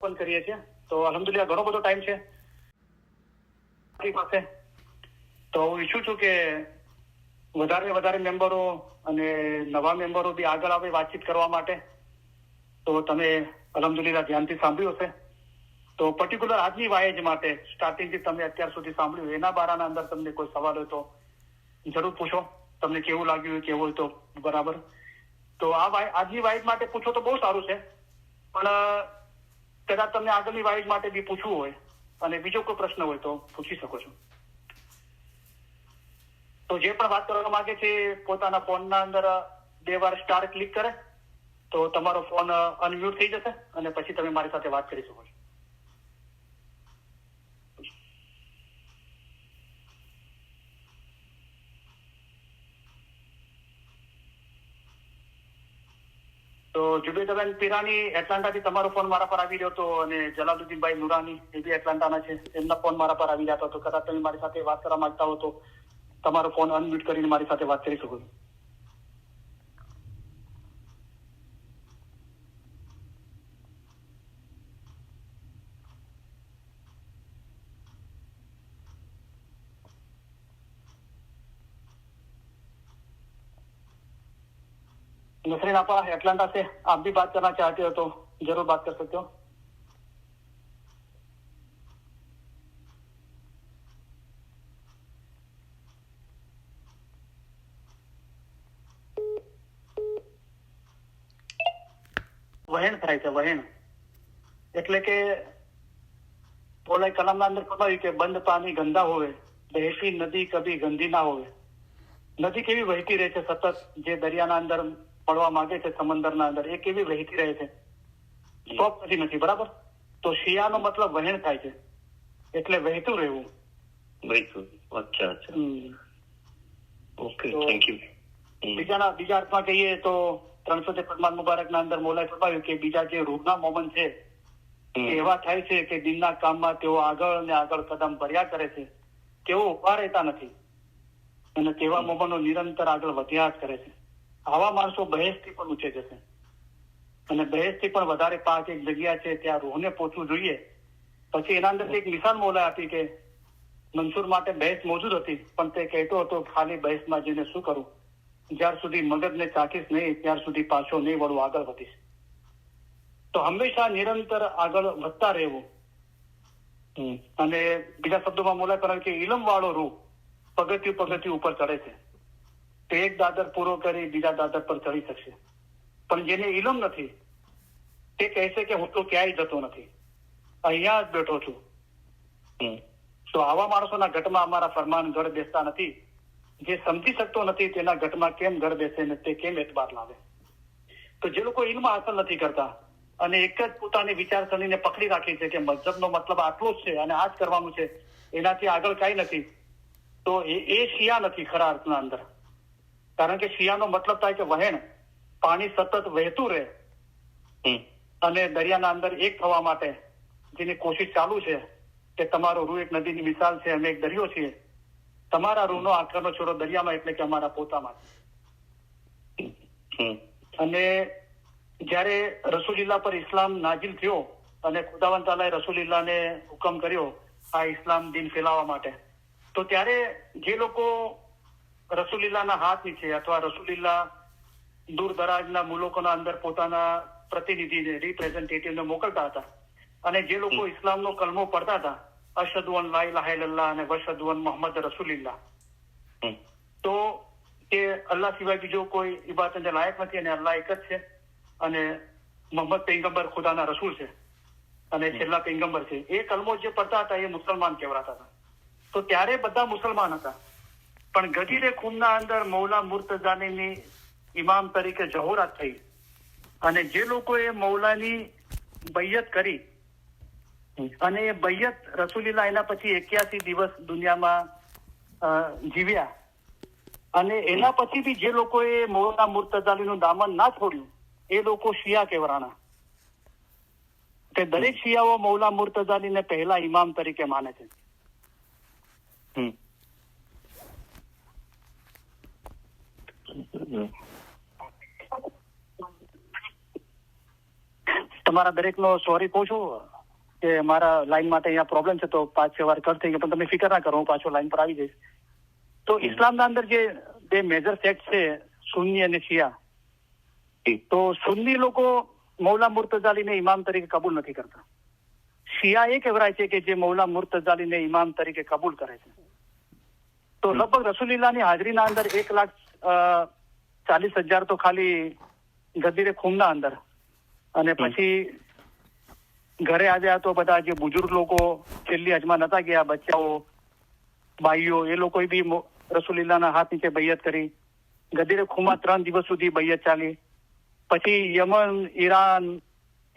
Open કરીએ છીએ. તો અલહમદુલિલ્લાહ ઘણો બધો ટાઈમ છે આપણી પાસે. તો હું ઈચ્છું છું કે વધારે મેમ્બરો અને નવા મેમ્બરો બી આગળ આવે વાતચીત કરવા માટે. તો તમે અલહમદુલિલ્લાહ ધ્યાનથી સાંભળ્યું હશે. તો પર્ટિક્યુલર આજની વાયજ માટે સ્ટાર્ટિંગથી તમે અત્યાર સુધી સાંભળ્યું એના બારાના અંદર તમને કોઈ સવાલ હોય તો જરૂર પૂછો. તમને કેવું લાગ્યું, કેવું હોય તો બરાબર. તો આજની વાયજ માટે પૂછો તો બહુ સારું છે, પણ કદાચ તમને આગળની વાયજ માટે બી પૂછવું હોય અને બીજો કોઈ પ્રશ્ન હોય તો પૂછી શકો છો. તો જે પણ વાત કરવા માંગે છે પોતાના ફોનના અંદર 2 વાર સ્ટાર ક્લિક કરે તો તમારો ફોન અનમ્યુટ થઈ જશે અને પછી તમે મારી સાથે વાત કરી શકો છો. તો જુબેદાબેન પિરાની એટલાન્ટાથી તમારો ફોન મારા પર આવી રહ્યો હતો અને જલાલુદ્દીનભાઈ નુરાની એ બી એટલાન્ટાના છે, એમના ફોન મારા પર આવી રહ્યા હતો. તો કદાચ તમે મારી સાથે વાત કરવા માંગતા હો તો તમારો ફોન અનમ્યુટ કરીને મારી સાથે વાત કરી શકો છો. नसरीन आपा एटलांटा से आप भी बात करना चाहते हो तो जरूर बात कर सकते हो. વહેણ થાય છે, વહેણ એટલે કે બોલાય કલામના અંદર ફરમાવ્યું કે બંધ પાણી ગંદા હોય, વહેતી નદી કભી ગંદી ના હોય. નદી કેવી વહેતી રહે છે સતત, જે દરિયાના અંદર પડવા માંગે છે સમંદરના અંદર, એ કેવી વહેતી રહે છે, સ્ટોપ નથી, બરાબર. તો શિયાનો મતલબ વહેણ થાય છે, એટલે વહેતું રહેવું. અચ્છા. Okay, thank you. બીજા અર્થમાં કહીએ તો 353 મુબારકના અંદર મોલાએ ફરમાવ્યું કે બીજા જે રૂહના મોમન છે એવા થાય છે કે દિનના કામમાં તેઓ આગળ ને આગળ કદમ ભર્યા કરે છે, તેઓ ઉભા રહેતા નથી અને તેવા મોમનો નિરંતર આગળ વધ્યા જ કરે છે. આવા માણસો બહેસથી પણ ઊંચે જશે અને બહેસથી પણ વધારે પાક એક જગ્યા છે ત્યાં રૂહને પહોંચવું જોઈએ. પછી એના અંદર એક મિસાલ મોલાએ આપી કે મંસૂર માટે બહેસ મોજૂદ હતી, પણ તે કહેતો હતો ખાલી બહેસમાં જઈને શું કરું, જ્યાર સુધી મગજને ચાખીશ નહીં ત્યાર સુધી પાછો નહીં વળું, આગળ વધીશ. તો હંમેશા નિરંતર આગળ વધતા રહેવું. અને બીજા શબ્દોમાં મોલાએ કહ્યું કે ઇલમ વાળો રૂહ પગથિયું ઉપર ચડે છે. તો એક દાદર પૂરો કરી બીજા દાદર પર ચડી શકશે, પણ જેને ઇલમ નથી તે કહેશે કે હું તો ક્યાંય જતો નથી, અહીંયા જ બેઠો છું. તો આવા માણસોના ઘટમાં અમારા ફરમાન ગઢ બેસતા નથી. જે સમજી શકતો નથી તેના ઘટમાં કેમ ગઢ બેસે ને તે કેમ એતબાર લાવે. તો જે લોકો ઇલ્મ હાંસલ નથી કરતા અને એક જ પોતાની વિચારસરણીને પકડી રાખી છે કે મતલબનો મતલબ આટલો જ છે અને આ જ કરવાનું છે, એનાથી આગળ કાંઈ નથી, તો એ શિયા નથી ખરા અર્થના અંદર. કારણ કે શિયાનો મતલબ થાય કે વહેણ, પાણી સતત વહેતું રહે અને દરિયાના અંદર એક થવા માટે જેની કોશિશ ચાલુ છે કે તમારો રૂહ એક નદીની મિસાલ છે, અમે એક દરિયો છીએ, તમારા રૂહનો આખરનો છોડો દરિયામાં એટલે કે અમારા પોતામાં. અને જ્યારે રસૂલિલ્લાહ પર ઇસ્લામ નાઝિલ થયો અને ખુદાવંદ તાલાએ રસૂલિલ્લાહને હુકમ કર્યો આ ઇસ્લામ દિન ફેલાવવા માટે, તો ત્યારે જે લોકો રસૂલિલ્લાહના હાથ નીચે અથવા રસૂલિલ્લાહ દૂર દરાજના મુલકોના અંદર પોતાના પ્રતિનિધિને, રિપ્રેઝેન્ટેટિવને મોકલતા હતા અને જે લોકો ઇસ્લામનો કલમો પડતા હતા, અશહદુ અન લા ઇલાહા ઇલ્લલ્લાહ અને વશહદુ અન મુહમ્મદ રસૂલિલ્લાહ, તો કે અલ્લાહ સિવાય બીજો કોઈ ઇબાદતને લાયક નથી અને અલ્લાહ એક જ છે અને મોહમ્મદ પૈગંબર ખુદાના રસૂલ છે અને છેલ્લા પૈગંબર છે, એ કલમો જે પડતા હતા એ મુસલમાન કહેવાતા હતા. તો ત્યારે બધા મુસલમાન હતા, પણ ગજીરે ખૂનના અંદર મૌલા મુર્તઝાની ઇમામ તરીકે જહોરાત થઈ અને જે લોકોએ મૌલાની બૈયત કરી અને એ બૈયત રસૂલિલ્લાહ એના પછી 81 દિવસ દુનિયામાં જીવ્યા અને એના પછી બી જે લોકોએ મૌલા મુર્તઝાલીનું દામન ના છોડ્યું એ લોકો શિયા કહેવાના. તે દરેક શિયાઓ મૌલા મુર્તઝાલીને પહેલા ઇમામ તરીકે માને છે. તમારા દરેકનો સોરી કહું છું, કે મારા લાઈન માટે અહીંયા પ્રોબ્લેમ છે, તો 5-6 વાર કટ થઈ ગયો, પણ તમે ફિકર ના કરો, હું પાછો લાઈન પર આવી જઈશ. તો ઇસ્લામના અંદર જે બે મેજર સેક્ટ છે, સુન્ની અને શિયા, તો સુન્ની લોકો મૌલા મુર્તઝાલીને ઇમામ તરીકે કબૂલ નથી કરતા. શિયા એ કહેવાય છે કે જે મૌલા મુર્તઝાલીને ઇમામ તરીકે કબૂલ કરે છે. તો લગભગ રસૂલિલ્લાહની હાજરીના અંદર 1,40,000 તો ખાલી ગદીરે ખૂમના અંદર, અને પછી ઘરે આવ્યા તો બધા જે બુજુર્ગ લોકો છેલ્લી હજમાં નતા ગયા, બચ્ચાઓ, બાઈઓ, એ લોકોએ બી રસૂલિલ્લાહના હાથ નીચે બૈયત કરી. ગદીરે ખૂમા 3 દિવસ સુધી બૈયત ચાલી. પછી યમન, ઈરાન,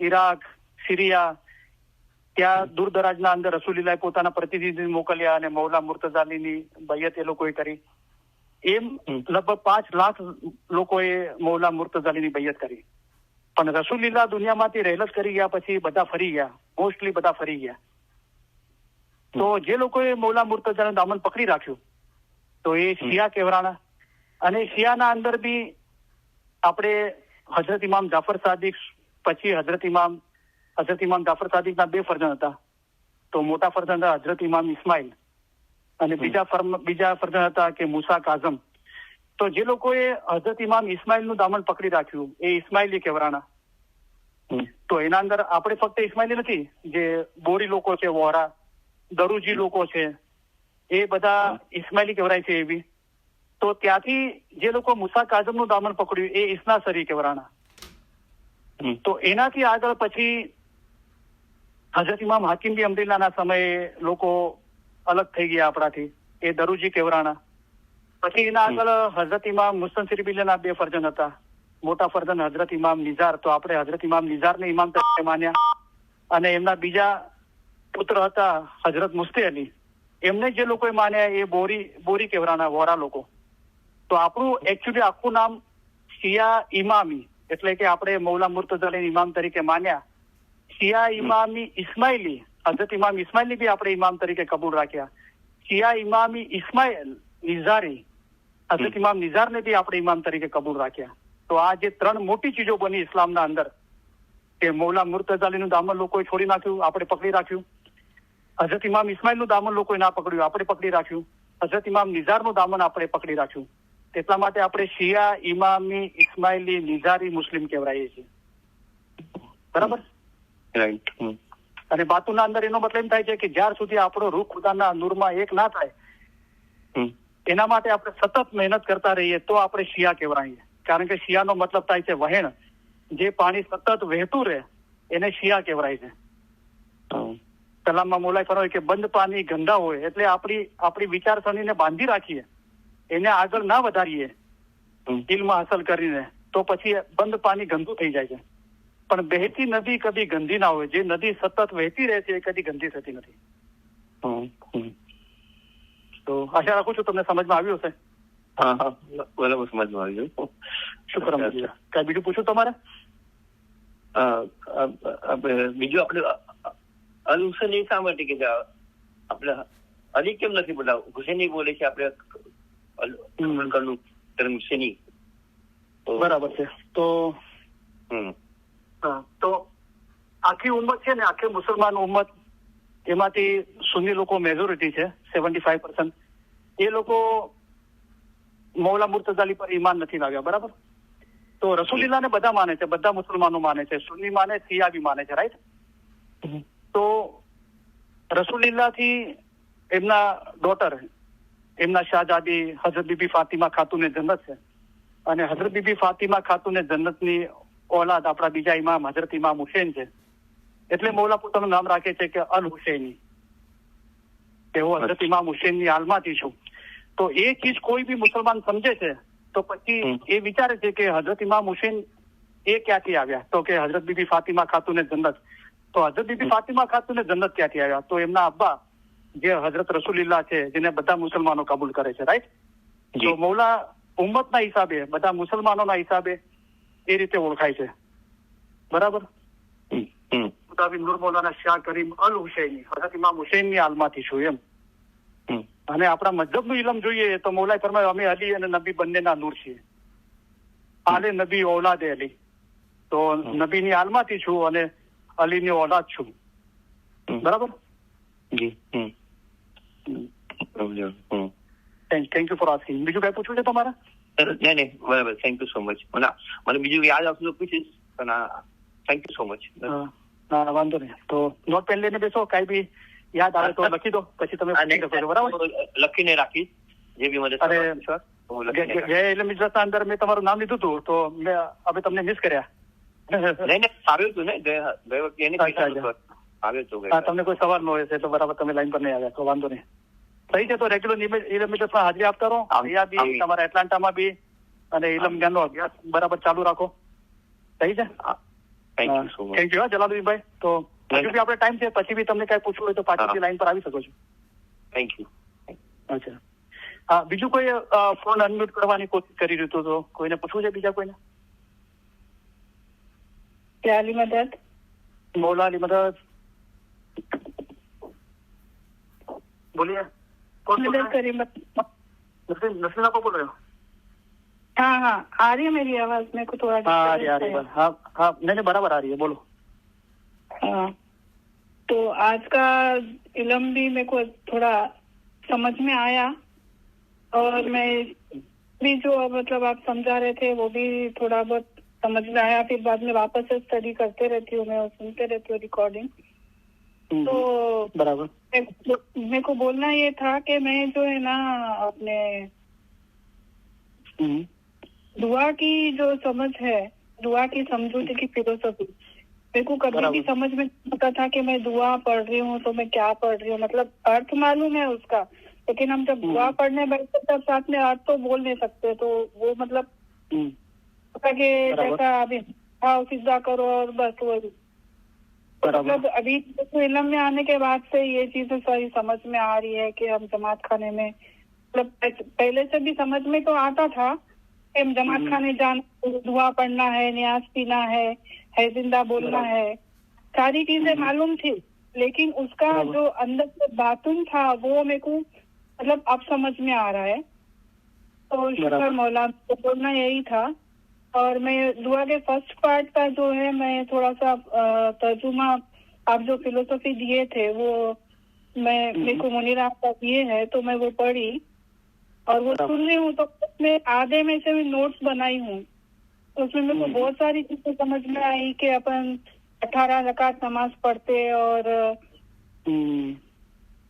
ઈરાક, સિરિયા, ત્યાં દૂર દરાજના અંદર રસૂલિલ્લાહે પોતાના પ્રતિનિધિ મોકલ્યા અને મૌલા મુર્તઝાલીની બૈયત એ લોકોએ કરી. એમ લગભગ 5 લાખ લોકોએ મૌલા મુર્તઝાલીની બૈયત કરી. પણ રસૂલિલ્લાહ દુનિયામાંથી રહેલત કરી ગયા પછી બધા ફરી ગયા, મોસ્ટલી બધા ફરી ગયા. તો જે લોકોએ મૌલા મુર્તઝાલીનું દામન પકડી રાખ્યું તો એ શિયા કહેવાના. અને શિયાના અંદર બી આપણે હઝરત ઇમામ જાફર સાદિક, પછી હઝરત ઇમામ જાફર સાદિકના 2 ફરજંદ હતા. તો મોટા ફરજંદ હતા હઝરત ઇમામ ઇસ્માઇલ, અને બીજા ફરજંદ હતા કે મૂસા કાઝમ. તો જે લોકોએ હઝરત ઇમામ ઇસ્માઇલનું દામન પકડી રાખ્યું એ ઇસ્માઇલી કહેવાના. તો એના અંદર આપણે ફક્ત ઇસ્માઇલી નથી, જે બોરી લોકો છે, વોરા, દરુજી લોકો છે, એ બધા ઇસ્માઇલી કહેવાય છે એવી. તો ત્યાંથી જે લોકો મૂસા કાઝમનું દામન પકડ્યું એ ઇસ્નાસરી કહેવાના. તો એનાથી આગળ પછી હઝરત ઇમામ હાકિમ બી અમદિલ્લાના સમયે લોકો અલગ થઈ ગયા આપણાથી, એ દરુજી કહેવાના. પછી એના આગળ હઝરત ઇમામ મુસ્તનસિર બિલ્લાના 2 ફરજંદ હતા. મોટા ફરજંદ હઝરત ઇમામ નિઝાર, તો આપણે હઝરત ઇમામ નિઝારને ઇમામ તરીકે માન્યા. અને એમના બીજા પુત્ર હતા હઝરત મુસ્તે અલી, એમને જે લોકોએ માન્યા એ બોરી કહેવાના, વોરા લોકો. તો આપણું એકચ્યુઅલી આખું નામ શિયા ઇમામી, એટલે કે આપણે મૌલા મુર્તઝાલીને ઇમામ તરીકે માન્યા. શિયા ઇમામી ઇસ્માઇલી, હઝરત ઇમામ ઇસ્માઇલની બી આપણે ઇમામ તરીકે કબૂલ રાખ્યા. શિયા ઇમામી ઇસ્માઇલ નિઝારી, હઝરત ઇમામ નિઝારને બી આપણે ઇમામ તરીકે કબૂલ રાખ્યા. તો આ જે 3 મોટી ચીજો બની ઇસ્લામના અંદર, કે મૌલા મુર્તઝાલીનું દામન લોકોએ છોડી નાખ્યું, આપણે પકડી રાખ્યું. હઝરત ઇમામ ઇસ્માઇલનું દામન લોકોએ ના પકડ્યું, આપણે પકડી રાખ્યું. હઝરત ઇમામ નિઝારનું દામન આપણે પકડી રાખ્યું. એટલા માટે આપણે શિયા ઇમામી ઇસ્માઇલી નિઝારી મુસ્લિમ કહેવાય છીએ. બરાબર? રાઈટ. અને બાતુના અંદર એનો મતલબ એમ થાય છે કે જ્યાર સુધી આપણો રૂહ ખુદાના નૂરમાં એક ના થાય, એના માટે આપણે સતત મહેનત કરતા રહીએ તો આપણે શિયા કહેવાઈએ. કારણ કે શિયાનો મતલબ થાય છે વહેણ, જે પાણી સતત વહેતું રહે એને શિયા કહેવાય છે. કલામમાં મોલાએ ફરમાવ્યું કે બંધ પાણી ગંદા હોય, એટલે આપણી વિચારસરણીને બાંધી રાખીએ, એને આગળ ના વધારીએ ઇલ્મ હાંસલ કરીને, તો પછી બંધ પાણી ગંદુ થઈ જાય છે. પણ બહેતી નદી કદી ગંદી ના હોય. જે નદી સતત વહેતી રહે છે એ કદી ગંદી થતી નથી. તો આશા રાખું છું તમને સમજમાં આવ્યું હશે. હા, બરાબર સમજમાં આવ્યું. શુક્ર. કઈ બીજું પૂછું તમારે? બીજું આપણે અલ હુસેની શા માટે કે આપણે અલી કેમ નથી બોલા, હુસેની બોલે છે આપણે હુસેની? બરાબર છે. તો તો આખી ઉમ્મત છે ને, આખી મુસલમાન ઉમ્મત, એમાંથી સુન્ની લોકો મેજોરિટી છે, 75%. એ લોકો મૌલા મુર્તઝાલી પર ઈમાન નથી લાવ્યા. બરાબર? તો રસૂલિલ્લાહને બધા માને છે, બધા મુસલમાનો માને છે, સુન્ની માને, શિયા બી માને છે. રાઈટ? તો રસૂલિલ્લાહથી એમના ડોટર, એમના શાહજાદી હઝરત બીબી ફાતિમા ખાતુને જન્નત છે, અને હઝરત બીબી ફાતિમા ખાતુને જન્નતની ઓલાદ આપણા બીજા ઇમામ હઝરત ઇમામ હુસેન છે. એટલે મૌલા પોતાનું નામ રાખે છે કે અલ હુસૈની, કે હું હઝરત ઇમામ હુસેનની હાલમાંથી છું. તો એ ચીજ કોઈ બી મુસલમાન સમજે છે તો પછી એ વિચારે છે કે હઝરત ઇમામ હુસેન એ ક્યાંથી આવ્યા, તો કે હઝરત બીબી ફાતિમા ખાતુને જન્નત. તો હઝરત બીબી ફાતિમા ખાતુને જન્નત ક્યાંથી આવ્યા? તો એમના અબ્બા જે હઝરત રસૂલિલ્લાહ છે, જેને બધા મુસલમાનો કબૂલ કરે છે. રાઈટ? તો મૌલા ઉમ્મતના હિસાબે, બધા મુસલમાનોના હિસાબે એ રીતે ઓળખાય છે. બરાબર? નૂર મૌલાના શાહ કરીમ અલ હુસૈની, હઝરત ઇમામ હુસૈનની હાલમાંથી છું એમ. અને આપણા મજહબનું ઇલમ જોઈએ તો મૌલાએ ફરમાયું અમે અલી અને નબી બંનેના નૂર છીએ. આલે નબી ઔલાદે અલી. તો નબીની હાલમાંથી છું અને અલીની ઔલાદ છું. બરાબર જી થેન્ક યુ ફોર આસ્કિંગ. બીજું કઈ પૂછવું છે તમારે? નહીં બરાબર, થેન્ક યુ સો મચ. મને બીજું યાદ આવશે તો પૂછીશ, પણ થેન્ક યુ સો મચ. ના વાંધો નહીં. તો નોટ પેન લઈને બેસો, કઈ બી યાદ આવે તો લખી દો, પછી તમે બરાબર લખીને રાખીશ જે બી મને. અરે એટલે મિત્રતા અંદર મેં તમારું નામ લીધું હતું તો મેં હવે તમને મિસ કર્યા. નહીં આવ્યું હતું ને ગઈ વખતે આવ્યું હતું. હા, તમને કોઈ સવાલ ન હોય છે તો બરાબર તમે લાઈન પર નહીં આવ્યા તો વાંધો નહીં. સહી છે. તો રેગ્યુલર મિત્રતા હાજરી આપતા રહો. અહીંયા બી તમારા એટલાન્ટામાં બી અને ઇલમ જ્ઞાનનો અભ્યાસ બરાબર ચાલુ રાખો. સહી છે. થેન્ક યુ જલાલુદ્દીનભાઈ. તો હજુ બી આપણે ટાઈમ છે, પછી બી તમને કઈ પૂછવું હોય તો પાછળથી લાઈન પર આવી શકો છો. Thank you. અચ્છા હા, બીજું કોઈ ફોન અનમ્યુટ કરવાની કોશિશ કરી રહ્યું હતું તો કોઈને પૂછવું છે? બીજા કોઈને? अली मदद मौला अली मदद बोलिए. मदद करी नसरीन आपको बोल रहे हो? हाँ हाँ आ रही है मेरी आवाज? मेरे को थोड़ा हाँ आ रही है. हाँ हाँ नहीं बराबर आ रही है, बोलो. हाँ तो आज का इल्म भी मेरे को थोड़ा समझ में आया और मैं भी जो मतलब आप समझा रहे थे वो भी थोड़ा बहुत समझ में आया. फिर बाद में वापस से स्टडी करते रहती हूँ मैं और सुनते रहती हूँ रिकॉर्डिंग. तो बराबर मेरे को बोलना ये था कि मैं जो है ना अपने दुआ की जो समझ है, दुआ की समझौते की फिलोसफी मेरे को कभी भी समझ में नहीं आता था कि मैं दुआ पढ़ रही हूँ तो मैं क्या पढ़ रही हूँ. मतलब अर्थ मालूम है उसका, लेकिन हम जब दुआ पढ़ने बैठते तब साथ में अर्थ तो बोल नहीं सकते. तो वो मतलब कि जैसा अभी हाँ सीधा करो और बस वही. मतलब अभी तो इल्म में आने के बाद से ये चीजें सारी समझ में आ रही है कि हम जमात खाने में, मतलब पहले से भी समझ में तो आता था कि हम जमात खाने जाना, दुआ पढ़ना है, न्याज पीना है जिंदा बोलना है, सारी चीजें मालूम थी. लेकिन उसका जो अंदर से बातून था वो मेरे को मतलब अब समझ में आ रहा है. तो शुक्र मौला, तो बोलना यही था. और मैं दुआ के फर्स्ट पार्ट का जो है मैं थोड़ा सा तर्जुमा आप जो फिलोसफी दिए थे वो मैं मेरे को मुनीर आपका दिए है तो मैं वो पढ़ी और वो सुन रही हूँ. तो उसमें आधे में से मैं नोट्स बनाई हूँ. तो उसमें मेरे को बहुत सारी चीजें समझ में आई कि अपन 18 रकात नमाज पढ़ते और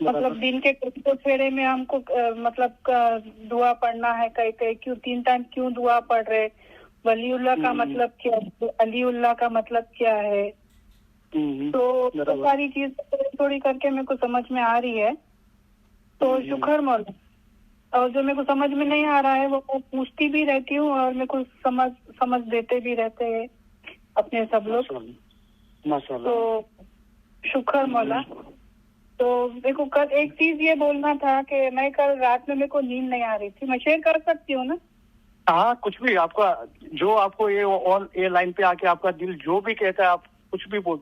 मतलब दिन के कुछ फेरे में हमको मतलब दुआ पढ़ना है, कई कई क्यों 3 टाइम क्यों दुआ पढ़ रहे, वलीउल्लाह का मतलब क्या, अलीउल्लाह का मतलब क्या है. तो सारी चीज थोड़ी करके मेरे को समझ में आ रही है. तो शुक्र मौला. और जो मेरे को समझ में नहीं आ रहा है वो मैं पूछती भी रहती हूँ और मेरे को समझ देते भी रहते हैं अपने सब लोग. तो शुक्र मौला. तो मेरे को कल एक चीज ये बोलना था कि मैं कल रात में मेरे को नींद नहीं आ रही थी. मैं शेयर कर सकती हूँ ना? हाँ कुछ भी आपका जो आपको ये लाइन पे आके आपका दिल जो भी कहता है आप कुछ भी बोल,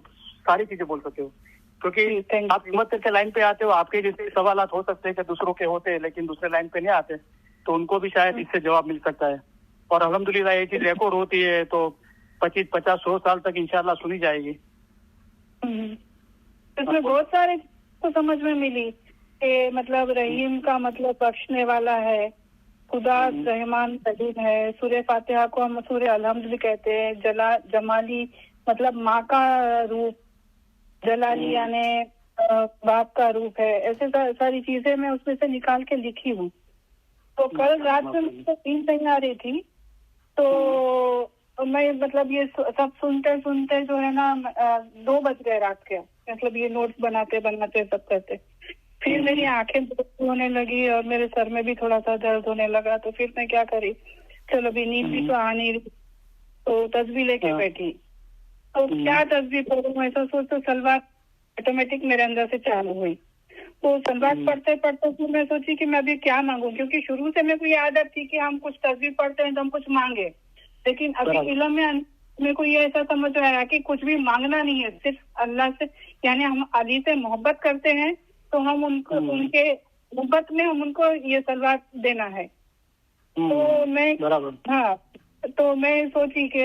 सारी चीजें बोल सकते हो. क्योंकि आप हिम्मत करके लाइन पे आते हो. आपके जैसे सवालात हो सकते हैं कि दूसरों के होते हैं लेकिन दूसरे लाइन पे नहीं आते, तो उनको भी शायद इससे जवाब मिल सकता है. और अल्हम्दुलिल्लाह ये चीज रिकॉर्ड होती है तो 25, 50, 100 साल तक इंशाल्लाह सुनी जाएगी. इसमें बहुत सारे तो समझ में मिली कि मतलब रहीम का मतलब बख्शने वाला है, खुदा रहमान रहीम है. सूर्य फातिहा को हम सूर्य अलहम्द भी कहते हैं. जमाली मतलब माँ का रूप, जलाली यानी बाप का रूप है. ऐसे सारी चीजें मैं उसमें से निकाल के लिखी हूँ. तो कल रात में मुझे नींद नहीं आ रही थी तो मैं मतलब ये सब सुनते सुनते जो है ना 2 बज गए रात के. मतलब ये नोट्स बनाते बनाते सब करते फिर मेरी आंखें होने लगी और मेरे सर में भी थोड़ा सा दर्द होने लगा. तो फिर मैं क्या करी, चलो अभी नींद भी तो आ नहीं रही तो तस्बीह लेके बैठी. तो क्या तस्बीह पढ़ूं ऐसा सोच तो सलवार ऑटोमेटिक मेरे अंदर से चालू हुई. तो सलवार पढ़ते पढ़ते फिर मैं सोची कि मैं अभी क्या मांगू, क्योंकि शुरू से मेरे को ये आदत थी कि हम कुछ तस्बीह पढ़ते हैं तो हम कुछ मांगे. लेकिन अभी इल्म में मेरे को ये ऐसा समझ आया कि कुछ भी मांगना नहीं है, सिर्फ अल्लाह से, यानी हम अली से मोहब्बत करते हैं तो हम उनको उनके मोहब्बत में हम उनको ये सलवार देना है. तो मैं हाँ तो मैं सोची कि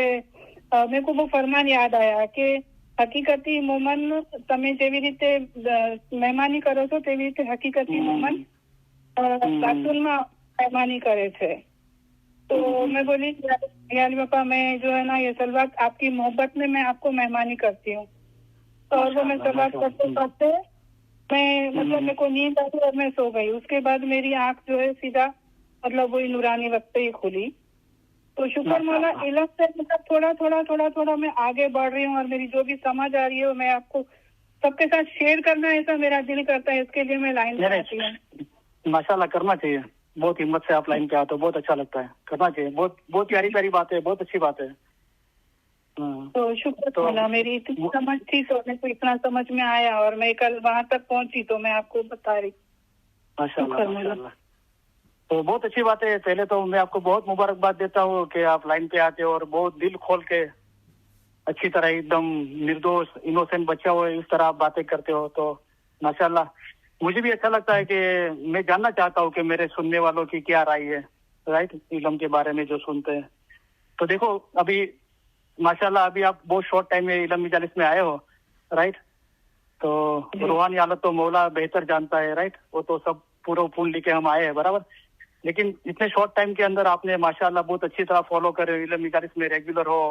मेरे को वो फरमान याद आया कि હકીકતી મોમન તમે જેવી રીતે મહેમાની કરો છો તેવી રીતે હકીકતી મોમન सासुल मेहमानी करे थे। तो मैं बोली यानी पापा मैं जो है ना ये सलवात आपकी मोहब्बत में मैं आपको मेहमानी करती हूँ। तो और वो मैं सलवात करते करते मैं मतलब मेरे को नींद आई और मैं सो गई। उसके बाद मेरी आंख जो है सीधा मतलब वही नूरानी वक्त ही खुली। तो शुक्र मौला इल्म से मतलब थोड़ा मैं आगे बढ़ रही हूँ और मेरी जो भी समझ आ रही है मैं आपको सबके साथ शेयर करना ऐसा मेरा दिल करता है। इसके लिए मैं लाइन पे आती हूँ। माशाल्लाह करना चाहिए, बहुत हिम्मत से आप लाइन पे आते हो, बहुत अच्छा लगता है, करना चाहिए। बहुत बहुत प्यारी बात है, बहुत अच्छी बात है। तो शुक्र मौला मेरी इतनी समझ थी तो मेरे को इतना समझ में आया और मैं कल वहां तक पहुंची तो मैं आपको बता रही। माशाल्लाह तो बहुत अच्छी बात है। पहले तो मैं आपको बहुत मुबारकबाद देता हूँ कि आप लाइन पे आते हो और बहुत दिल खोल के अच्छी तरह एकदम निर्दोष इनोसेंट बच्चा हो इस तरह आप बातें करते हो। तो माशाल्लाह मुझे भी अच्छा लगता है कि मैं जानना चाहता हूँ कि मेरे सुनने वालों की क्या राय है, राइट, इल्म के बारे में जो सुनते हैं। तो देखो अभी माशाल्लाह अभी आप बहुत शॉर्ट टाइम में इल्म मजालिस में आए हो, राइट। तो रूहानी हालत तो मौला बेहतर जानता है, राइट, वो तो सब पूरा पूर्ण लेके हम आए हैं, बराबर। लेकिन इतने शॉर्ट टाइम के अंदर आपने माशाल्लाह बहुत अच्छी तरह फॉलो कर रहे हो, इल्म मजालिस में रेगुलर हो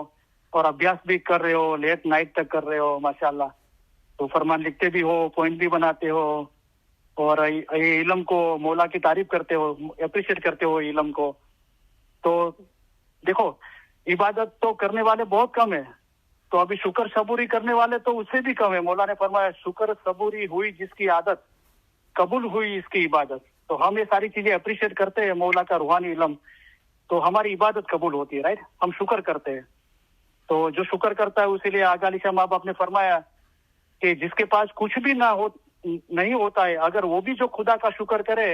और अभ्यास भी कर रहे हो, लेट नाइट तक कर रहे हो माशाल्लाह। तो फरमान लिखते भी हो, पॉइंट भी बनाते हो और ये इल्म को मौला की तारीफ करते हो, अप्रिशिएट करते हो इल्म को। तो देखो इबादत तो करने वाले बहुत कम है, तो अभी शुक्र सबूरी करने वाले तो उससे भी कम है। मौला ने फरमाया शुक्र सबूरी हुई जिसकी आदत, कबूल हुई इसकी इबादत। तो हम ये सारी चीजें अप्रिशिएट करते हैं मौला का रूहानी इल्म, तो हमारी इबादत कबूल होती है, राइट, हम शुक्र करते हैं। तो जो शुक्र करता है उसीलिए आगा अली शाह माँ बाप ने फरमाया कि जिसके पास कुछ भी ना हो नहीं होता है, अगर वो भी जो खुदा का शुक्र करे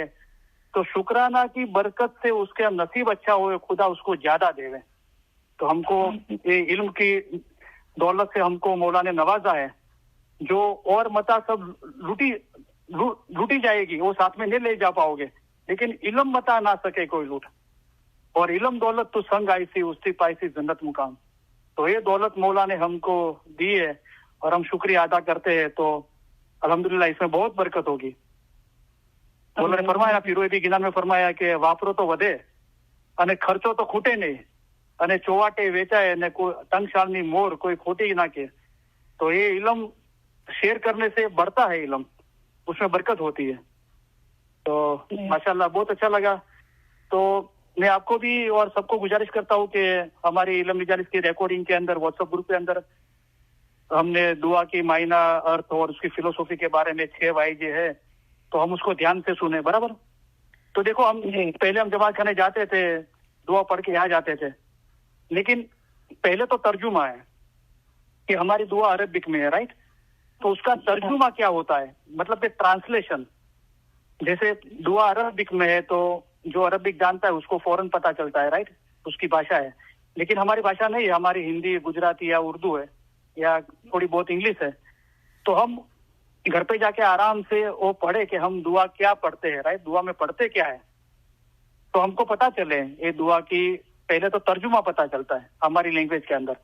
तो शुक्राना की बरकत से उसके नसीब अच्छा हो, खुदा उसको ज्यादा देवे। तो हमको ये इल्म की दौलत से हमको मौला ने नवाजा है। जो और मता सब लूटी जाएगी वो साथ में नहीं ले जा पाओगे, लेकिन इल्म मता ना सके कोई लूट। और इल्म दौलत तो संग आई सी उसकी पाई सी जन्नत मुकाम। तो ये दौलत मौला ने हमको दी है और हम शुक्रिया अदा करते हैं। तो अल्हम्दुलिल्लाह इसमें बहुत बरकत होगी। मौला ने फरमाया, पीरोए भी गिनान में फरमाया कि वापरो तो વધે અને ખર્ચો તો ખૂટે નહીં અને ચોવાટે વેચાય અને કોઈ તંગશાળની મોર કોઈ ખોટી ના કે। तो ये इल्म शेयर करने से बढ़ता है इल्म, उसमें बरकत होती है। तो माशाल्लाह बहुत अच्छा लगा। तो मैं आपको भी और सबको गुजारिश करता हूँ कि हमारी इल्म मजालिस की रिकॉर्डिंग के अंदर व्हाट्सएप ग्रुप के अंदर हमने दुआ की मायना अर्थ और उसकी फिलोसॉफी के बारे में 6 वाइजे है, तो हम उसको ध्यान से सुने, बराबर। तो देखो हम पहले हम जमात खाने जाते थे, दुआ पढ़ के यहाँ जाते थे, लेकिन पहले तो तर्जुमा है कि हमारी दुआ अरबिक में है, राइट। तो उसका तर्जुमा क्या होता है, मतलब ट्रांसलेशन। जैसे दुआ अरबिक में है तो जो अरबिक जानता है उसको फौरन पता चलता है, राइट, उसकी भाषा है। लेकिन हमारी भाषा नहीं है, हमारी हिंदी, गुजराती या उर्दू है या थोड़ी बहुत इंग्लिश है। तो हम घर पे जाके आराम से वो पढ़े कि हम दुआ क्या पढ़ते हैं, राइट, दुआ में पढ़ते क्या है, तो हमको पता चले ये दुआ की। पहले तो तर्जुमा पता चलता है हमारी लैंग्वेज के अंदर,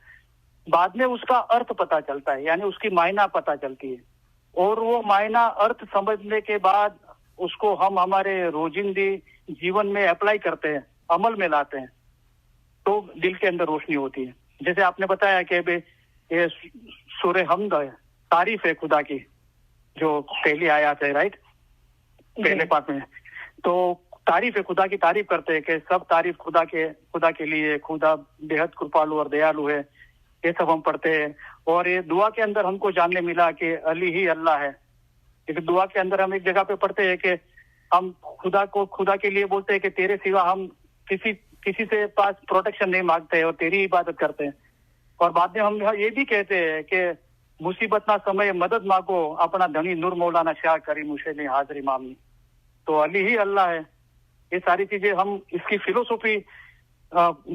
बाद में उसका अर्थ पता चलता है, यानी उसकी मायना पता चलती है। और वो मायना अर्थ समझने के बाद उसको हम हमारे रोजिंदी जीवन में अप्लाई करते हैं, अमल में लाते हैं, तो दिल के अंदर रोशनी होती है। जैसे आपने बताया कि ये सूरे हमद है, तारीफ है खुदा की, जो पहली आयत है, राइट, पहले पाठ में। तो तारीफ है, खुदा की तारीफ करते हैं कि सब तारीफ खुदा के लिए, खुदा बेहद कृपालु और दयालु है, ये सब हम पढ़ते हैं। और ये दुआ के अंदर हमको जानने मिला कि अली ही अल्लाह है। क्योंकि दुआ के अंदर हम एक जगह पे पढ़ते हैं कि हम खुदा के लिए बोलते हैं कि तेरे सिवा हम किसी से पास प्रोटेक्शन नहीं मांगते और तेरी इबादत करते हैं। और बाद में हम ये भी कहते हैं कि मुसीबत ना समय मदद मांगो, अपना धनी नूर मौलाना शाह करीम हुसैन हाजरी मामनी। तो अली ही अल्लाह है। ये सारी चीजें हम इसकी फिलोसॉफी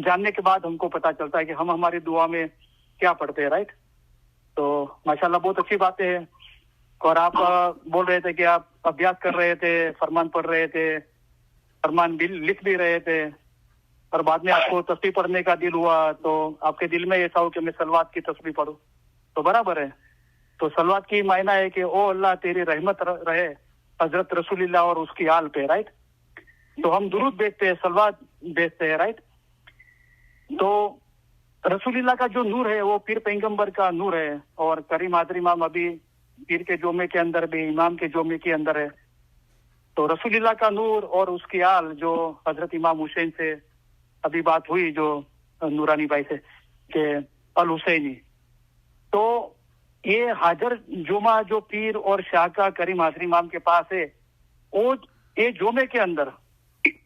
जानने के बाद हमको पता चलता है कि हम हमारी दुआ में क्या पढ़ते हैं, राइट। तो माशाल्लाह बहुत अच्छी बातें हैं। और आप बोल रहे थे कि आप अभ्यास कर रहे थे, फरमान पढ़ रहे थे, फरमान भी लिख भी रहे थे, और बाद में आपको तस्बीह पढ़ने का दिल हुआ, तो आपके दिल में ऐसा हो कि मैं सलवात की तस्बीह पढ़ूं, तो बराबर है। तो सलवात की मायना है कि ओ अल्लाह तेरी रहमत रहे हजरत रसूलुल्लाह और उसकी आल पे, राइट। तो हम दुरूद भेजते हैं, सलवात भेजते हैं, राइट। तो रसूलुल्लाह का जो नूर है वो पीर पैगंबर का नूर है, और करीम हाज़िर इमाम अभी पीर के जोमे के अंदर भी, इमाम के जोमे के अंदर है। तो रसूलुल्लाह का नूर और उसकी आल, जो हजरत इमाम हुसैन से अभी बात हुई, जो नूरानी भाई से, के अल हुसैनी, तो ये हाजर जुमा जो पीर और शाह का करीम हाज़िर इमाम के पास है, वो ये जोमे के अंदर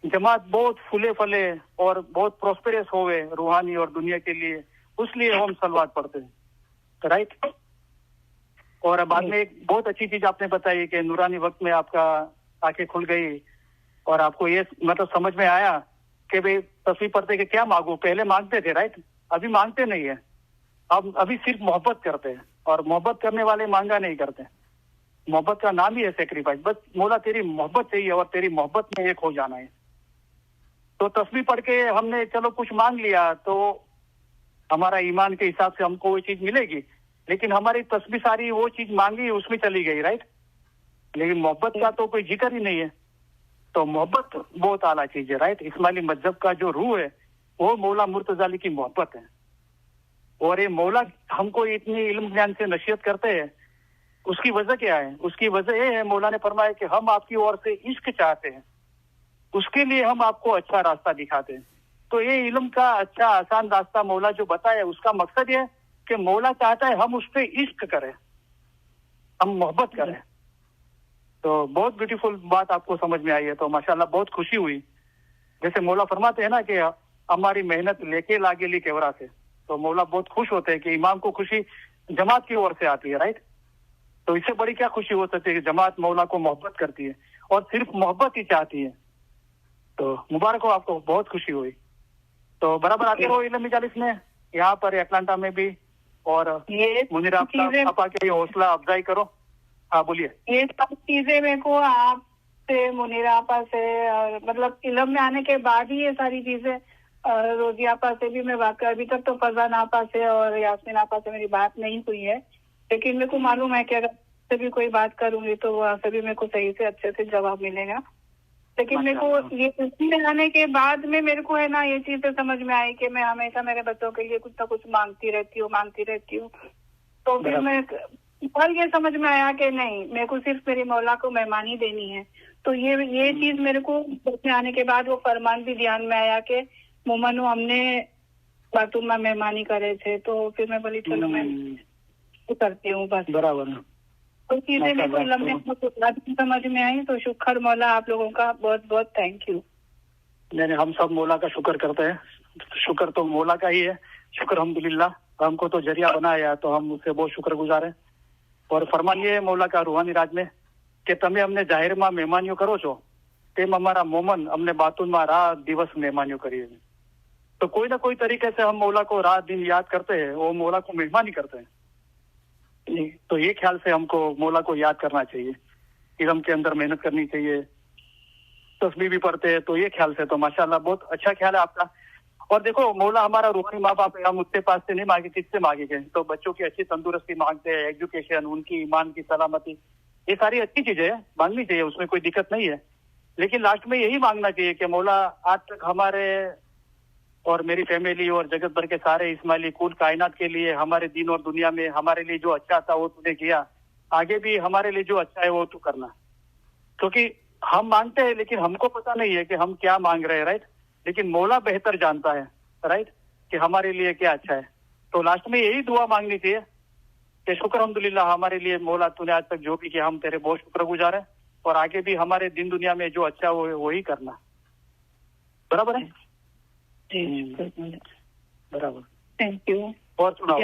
जमात बहुत फूले फले और बहुत प्रोस्पेरस होवे रूहानी और दुनिया के लिए, उसलिए हम सलवात पढ़ते हैं, राइट। और बाद में एक बहुत अच्छी चीज आपने बताई कि नूरानी वक्त में आपका आंखें खुल गई और आपको ये मतलब समझ में आया कि भाई तस्वीर पढ़ते कि क्या मांगू, पहले मांगते थे, राइट, अभी मांगते नहीं है, अब अभी सिर्फ मोहब्बत करते हैं, और मोहब्बत करने वाले मांगा नहीं करते। मोहब्बत का नाम ही है सेक्रीफाइस, बस मौला तेरी मोहब्बत चाहिए और तेरी मोहब्बत में एक हो जाना है। तो तस्वीर पढ़ के हमने चलो कुछ मांग लिया, तो हमारा ईमान के हिसाब से हमको वो चीज मिलेगी, लेकिन हमारी तस्वीर सारी वो चीज मांगी उसमें चली गई, राइट। लेकिन मोहब्बत का तो कोई जिक्र ही नहीं है। तो मोहब्बत बहुत आला चीज है, राइट। इस्माइली मजहब का जो रूह है वो मौला मुर्तजा अली की मोहब्बत है, और ये मौला हमको इतनी इल्म ज्ञान से नसीहत करते हैं। उसकी वजह क्या है? उसकी वजह ये है, मौला ने फरमाया कि हम आपकी ओर से इश्क चाहते हैं, उसके लिए हम आपको अच्छा रास्ता दिखाते हैं। तो ये इल्म का अच्छा आसान रास्ता मौला जो बताया, उसका मकसद ये है कि मौला चाहता है हम उस पर इश्क करें, हम मोहब्बत करें। तो बहुत ब्यूटीफुल बात आपको समझ में आई है, तो माशाल्लाह बहुत खुशी हुई। जैसे मौला फरमाते हैं ना कि हमारी मेहनत लेके लागेली केवरा से, तो मौला बहुत खुश होते हैं कि इमाम को खुशी जमात की ओर से आती है, राइट। तो इससे बड़ी क्या खुशी हो सकती है कि जमात मौला को मोहब्बत करती है और सिर्फ मोहब्बत ही चाहती है। तो मुबारक हो आपको, बहुत खुशी हुई। तो बराबर आते रहो इल्म मजालिस में, यहाँ पर अटलांटा में भी, और ये मुनीर आपा के हौसला अफजाई करो। हाँ बोलिए। ये सब चीजें मेरे को आपसे, मुनीर आपा से, और मतलब इल्म में आने के बाद ही ये सारी चीजें, रोजी आपा से भी मैं बात कर, अभी तक तो फरजान आपा से और यास्मीन आपा से मेरी बात नहीं हुई है, लेकिन मेरे को मालूम है कि अगर से भी कोई बात करूंगी तो वहाँ से भी मेरे को सही से अच्छे से जवाब मिलेगा। लेकिन मेरे को ये तस्वीर आने के बाद में मेरे को है ना ये चीजें समझ में आई कि मैं हमेशा मेरे बच्चों के लिए कुछ ना कुछ मांगती रहती हूँ। तो फिर मैं कल ये समझ में आया कि नहीं, मेरे को सिर्फ मेरी मौला को मेहमानी देनी है। तो ये चीज मेरे को में आने के बाद वो फरमान भी ध्यान में आया कि मोमनो हमने बातूम में मेहमानी करे थे, तो फिर मैं बोली चलो मैं करती हूँ बस। बराबर। तो चीजें मेरे को लंबे समझ में आई, तो शुक्र मौला आप लोगों का बहुत बहुत थैंक यू। नहीं, हम सब मौला का शुक्र करते हैं, शुक्र तो मौला का ही है, शुक्र अल्हम्दुलिल्लाह। हमको तो जरिया बनाया, तो हम उससे बहुत शुक्रगुजार हैं। और फरमान ये है मौला का रूहानी राज में कि તમે અમને જાહેરમાં મહેમાનીઓ કરો છો, તેમ અમારા મોમન અમને બાતુનમાં રાત દિવસ મહેમાનીઓ કરીએ। तो कोई ना कोई तरीके से हम मौला को रात दिन याद करते हैं, वो मौला को मेहमानी करते हैं। तो ये ख्याल से हमको मौला को याद करना चाहिए, इल्म के अंदर मेहनत करनी चाहिए, तस्बीह भी पढ़ते हैं, तो ये ख्याल से तो माशाल्लाह बहुत अच्छा ख्याल है आपका। और देखो मौला हमारा रूहानी माँ बाप है, हम उसके पास से नहीं मांगे, किससे मांगेंगे? तो बच्चों की अच्छी तंदुरुस्ती मांगते हैं, एजुकेशन, उनकी ईमान की सलामती, ये सारी अच्छी चीजें मांगनी चाहिए, उसमें कोई दिक्कत नहीं है। लेकिन लास्ट में यही मांगना चाहिए कि मौला आज तक हमारे और मेरी फैमिली और जगत भर के सारे इस्माइली कुल कायनात के लिए, हमारे दिन और दुनिया में हमारे लिए जो अच्छा था वो तूने किया, आगे भी हमारे लिए जो अच्छा है वो तू करना। क्योंकि हम मांगते हैं लेकिन हमको पता नहीं है कि हम क्या मांग रहे हैं, राइट। लेकिन मौला बेहतर जानता है, राइट, कि हमारे लिए क्या अच्छा है। तो लास्ट में यही दुआ मांगनी चाहिए कि शुक्र अल्हम्दुलिल्लाह हमारे लिए मौला तूने आज तक जो भी किया, हम तेरे बहुत शुक्रगुजार हैं, और आगे भी हमारे दिन दुनिया में जो अच्छा हो वही करना। बराबर है? बराबर, थैंक यू। और सुनाओ।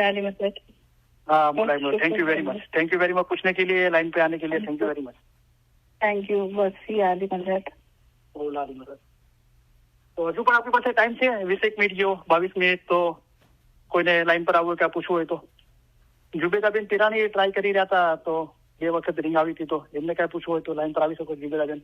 हाँ मोला, thank you very much, thank you very much पूछने के लिए, लाइन पे आने के लिए, thank you very much. Thank you. बस યાદ મદદ ઓલાની મદદ। તો હજુ પણ આપણી પાસે ટાઈમ છે 20 મિનિટ જેવો, 22 મિનિટ। તો કોઈને લાઈન પર આવવું કે પૂછવું હોય તો। જુબેદાબેન તિરાની ટ્રાય કરી રહ્યા હતા, તો 2 વખત રિંગ આવી હતી, તો એમને કઈ પૂછવું હોય તો લાઈન પર આવી શકો જુબેદાબેન।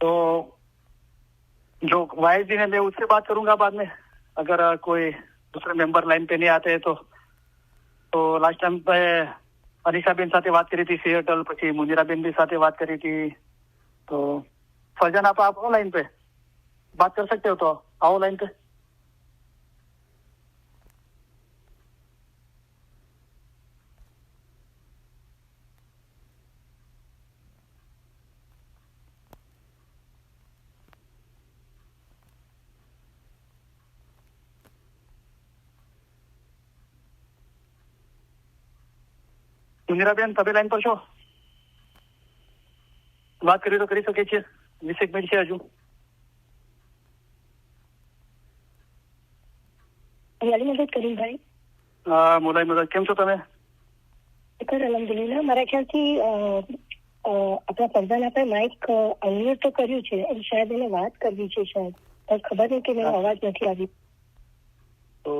तो जो वाइस दिन है मैं उससे बात करूंगा बाद में, अगर कोई दूसरे मेंबर लाइन पे नहीं आते हैं तो लास्ट टाइम पे અનિશાબેન સાથે વાત કરી હતી સિએટલ, પછી મુનિરાબેન બી સાથે વાત કરી थी। तो फरजान आप आओ लाइन पे, बात कर सकते हो तो आओ लाइन पे। મુનિરાબેન તમે લાઈન પર છો? વાત કરી તો કરી શકે છે, 20 મિનિટ છે હજુ। મદદ કરી ભાઈ। મોલાઈ મદદ, કેમ છો તમે? શુક્ર અલહમદુલિલ્લાહ। મારા ખ્યાલથી આપણા ફરજાન આપણે માઇક અનમ્યુટ તો કર્યું છે, શાયદ એને વાત કરવી છે શાયદ, પણ ખબર નહીં કે એનો અવાજ નથી આવી। તો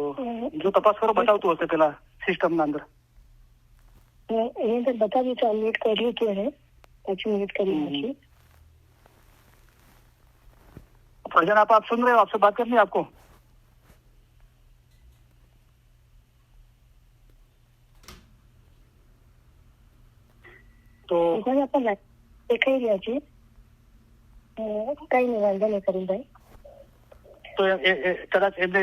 જો તપાસ કરો બતાવતું હશે પેલા સિસ્ટમના અંદર। એની અંદર બતાવ્યું તો અનમ્યુટ કર્યું હતું એને, પાછું મ્યુટ કરી નાખ્યું। फरजान आप सुन रहे हो? आपसे बात करनी है आपको? तो આપણે દેખાઈ રહ્યા છે, કઈ નહીં, વાંધો નહીં કરીમભાઈ। તો કદાચ એમને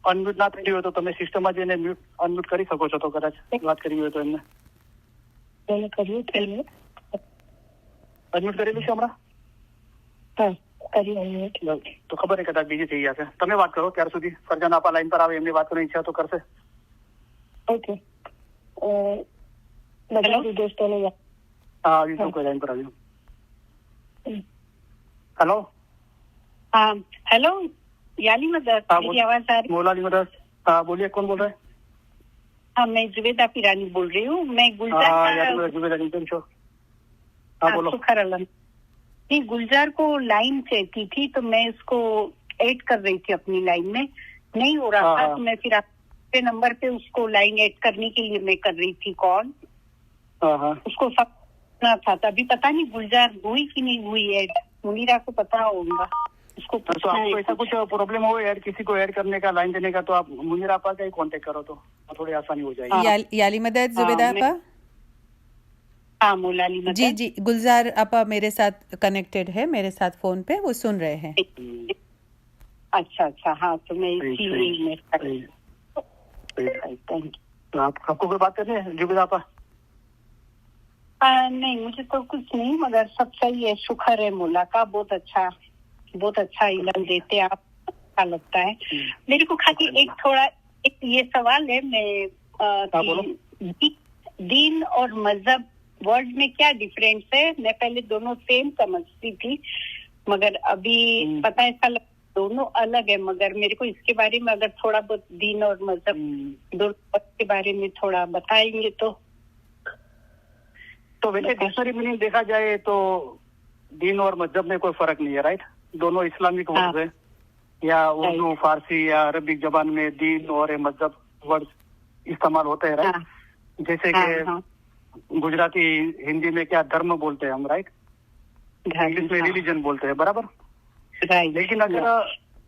અનમ્યુટ ના થઈ હોય તો તમે સિસ્ટમમાં જઈને અનમ્યુટ કરી શકો છો, તો કદાચ વાત કરવી હોય તો એમને કર્યું થઈને અનમ્યુટ કરેલું છે હમણાં? હા કરી અનમ્યુટ। તો ખબર નહીં કદાચ બીજી થઈ જશે। તમે વાત કરો ત્યાર સુધી, ફરજાન આપા લાઈન પર આવે, એમની વાત કરવાની ઈચ્છા તો કરશે। ઓકે, બધા દોસ્તોને હા આવી કોઈ લાઈન પર આવ્યું। हेलो हाँ हेलो याली मदद, हाँ, मेरी आवाज आ रही? मोलाली मदद, हाँ बोलिए, कौन बोल रहे हैं? हाँ मैं जुबेदा पिरानी बोल रही हूँ। मैं गुलजार जुबेदा शो, हाँ बोलो। शुक्र अल्लाह। नहीं, गुलजार को लाइन चाहिए थी तो मैं उसको ऐड कर रही थी अपनी लाइन में, नहीं हो रहा था, तो मैं फिर आपके नंबर पे उसको लाइन ऐड करने के लिए मैं कर रही थी कॉल। उसको सब था, तभी पता नहीं गुलजार हुई कि नहीं हुई ऐड, मुनीरा को पता होगा उसको। तो आपको ऐसा कुछ प्रॉब्लम हो यार किसी को ऐड करने का, लाइन देने का, तो आप मुनीरा आपा का ही कांटेक्ट करो तो थोड़ी आसानी हो जाएगी। याली मदद जुबेदा आपा? हाँ मोलाली मदद। जी जी, गुलजार आपा मेरे साथ कनेक्टेड है, मेरे साथ फोन पे, वो सुन रहे हैं। अच्छा अच्छा, हाँ तो मैं इसी में तो आपको कोई बात करनी है जुबेदा आपा? नहीं मुझे तो कुछ नहीं, मगर सब सही है, शुक्र है मौला का। बहुत अच्छा इल्म देते आप, अच्छा लगता है मेरे को। खाली एक ये सवाल है, मैं दीन और मजहब वर्ड में क्या डिफरेंस है? मैं पहले दोनों सेम समझती थी, मगर अभी पता है ऐसा दोनों अलग है। मगर मेरे को इसके बारे में अगर थोड़ा बहुत दीन और मजहब दोनों के बारे में थोड़ा बताएंगे तो वैसे डिक्शनरी मीनिंग देखा जाए तो दीन और मजहब में कोई फर्क नहीं है, राइट? दोनों इस्लामिक वर्ड है, या उर्दू फारसी या अरबिक जबान में दीन और मजहब वर्ड इस्तेमाल होते हैं, राइट? जैसे कि गुजराती हिंदी में क्या धर्म बोलते हैं हम, राइट? इंग्लिश में रिलीजन बोलते हैं, बराबर? लेकिन अगर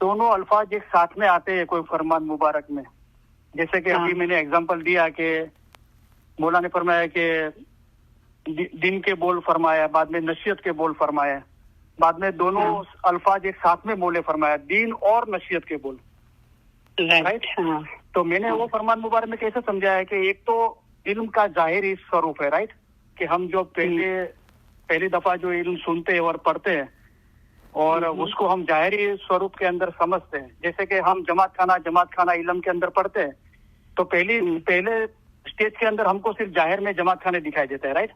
दोनों अल्फाज एक साथ में आते हैं कोई फरमान मुबारक में, जैसे कि अभी मैंने एग्जांपल दिया कि मौला ने फरमाया कि दिन के बोल फरमाया, बाद में नसीहत के बोल फरमाया, बाद में दोनों अल्फाज एक साथ में बोले फरमाया, दीन और नसीहत के बोल, राइट? तो मैंने वो फरमान मुबारक में कैसे समझाया कि एक तो इल्म का जाहिरी स्वरूप है, राइट? कि हम जो पहली दफा जो इल्म सुनते हैं और पढ़ते हैं और उसको हम जाहिरी स्वरूप के अंदर समझते हैं। जैसे कि हम जमात खाना इल्म के अंदर पढ़ते हैं तो पहले स्टेज के अंदर हमको सिर्फ जाहिर में जमात खाने दिखाई देता है, राइट?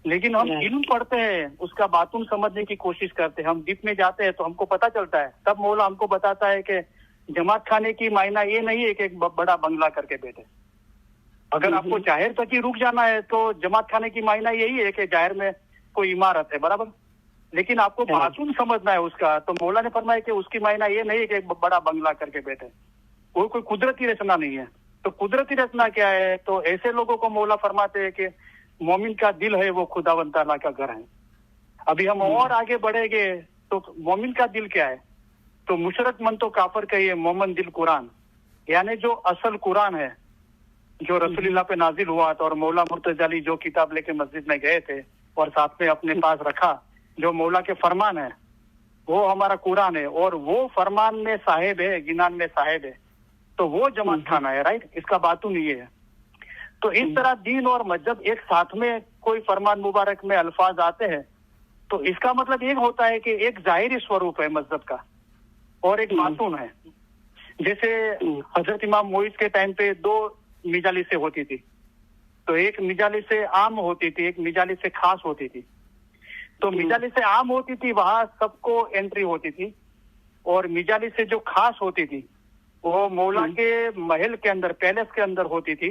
लेकिन हम इल्म पढ़ते हैं, उसका बातून समझने की कोशिश करते हैं, हम डीप में जाते हैं तो हमको पता चलता है, तब मौला हमको बताता है कि जमात खाने की मायना ये नहीं है कि एक बड़ा बंगला करके बैठे। अगर आपको जाहिर तक ही रुक जाना है तो जमात खाने की मायना यही है कि जाहिर में कोई इमारत है, बराबर? लेकिन आपको बातून समझना है उसका, तो मौला ने फरमाया कि उसकी मायना ये नहीं है कि एक बड़ा बंगला करके बैठे, वो कोई कुदरती रचना नहीं है। तो कुदरती रचना क्या है? तो ऐसे लोगों को मौला फरमाते हैं कि मोमिन का दिल है वो खुदावंद ताला का घर है, अभी हम और आगे बढ़ेंगे तो मोमिन का दिल क्या है, तो मुशरक मन तो काफर का ये मोमन दिल कुरान, यानी जो असल कुरान है जो रसूलुल्लाह पे नाजिल हुआ था और मौला मुर्तजा जो किताब लेके मस्जिद में गए थे और साथ में अपने पास रखा, जो मौला के फरमान है वो हमारा कुरान है, और वो फरमान में साहेब है, गिनान में साहेब है, तो वो जमात खाना है, राइट। इसका बातून ये है। तो इस तरह दीन और मजहब एक साथ में कोई फरमान मुबारक में अल्फाज आते हैं, तो इसका मतलब ये होता है कि एक जाहिरी स्वरूप है मजहब का और एक बातून है। जैसे हजरत इमाम मोइस के टाइम पे 2 मिजालिसें होती थी, तो एक मिजालिसे आम होती थी, एक मिजालिसे खास होती थी। तो मिजालिसे आम होती थी वहां सबको एंट्री होती थी, और मिजालिसे जो खास होती थी वो मौला के महल के अंदर, पैलेस के अंदर होती थी,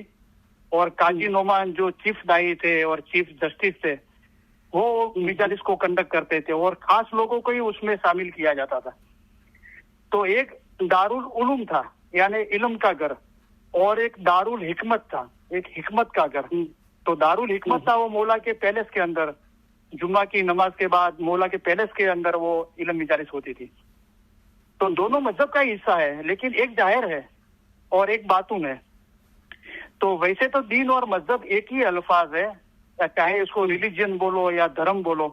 और काजी नोमान जो चीफ दाई थे और चीफ जस्टिस थे वो मिजालिस को कंडक्ट करते थे, और खास लोगों को ही उसमें शामिल किया जाता था। तो एक दारुल उलूम था यानी इल्म का घर, और एक दारुल हिकमत था, एक हिकमत का घर। तो दारुल हिकमत था वो मौला के पैलेस के अंदर, जुम्मा की नमाज के बाद मौला के पैलेस के अंदर वो इल्म मिजालिस होती थी। तो दोनों मजहब का हिस्सा है, लेकिन एक जाहिर है और एक बातून है। तो वैसे तो दीन और मजहब एक ही अल्फाज है, चाहे उसको रिलीजन बोलो या धर्म बोलो,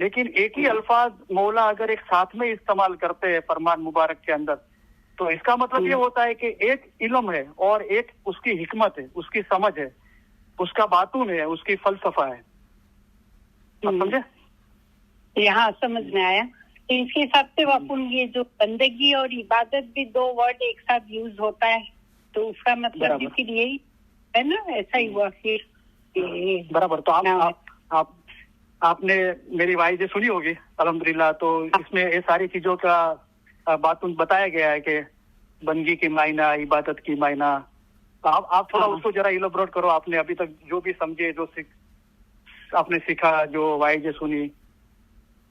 लेकिन एक ही अल्फाज मौला अगर एक साथ में इस्तेमाल करते हैं फरमान मुबारक के अंदर, तो इसका मतलब ये होता है कि एक इल्म है और एक उसकी हिकमत है, उसकी समझ है, उसका बातून है, उसकी फलसफा है। आप समझे? यहाँ समझ में आया। तो इसके हिसाब से वो अपन ये जो बंदगी और इबादत भी 2 वर्ड एक साथ यूज होता है, तो उसका मतलब इसीलिए है ना, ऐसा ही हुआ फिर। बराबर। तो आपने मेरी वाइज सुनी होगी अल्हम्दुलिल्लाह। तो इसमें ये सारी चीजों का बातून बताया गया है कि बंदगी की मायना, इबादत की मायना। आप थोड़ा उसको जरा इलेबोरेट करो। आपने अभी तक जो भी समझे, जो आपने सीखा, जो वाइज सुनी,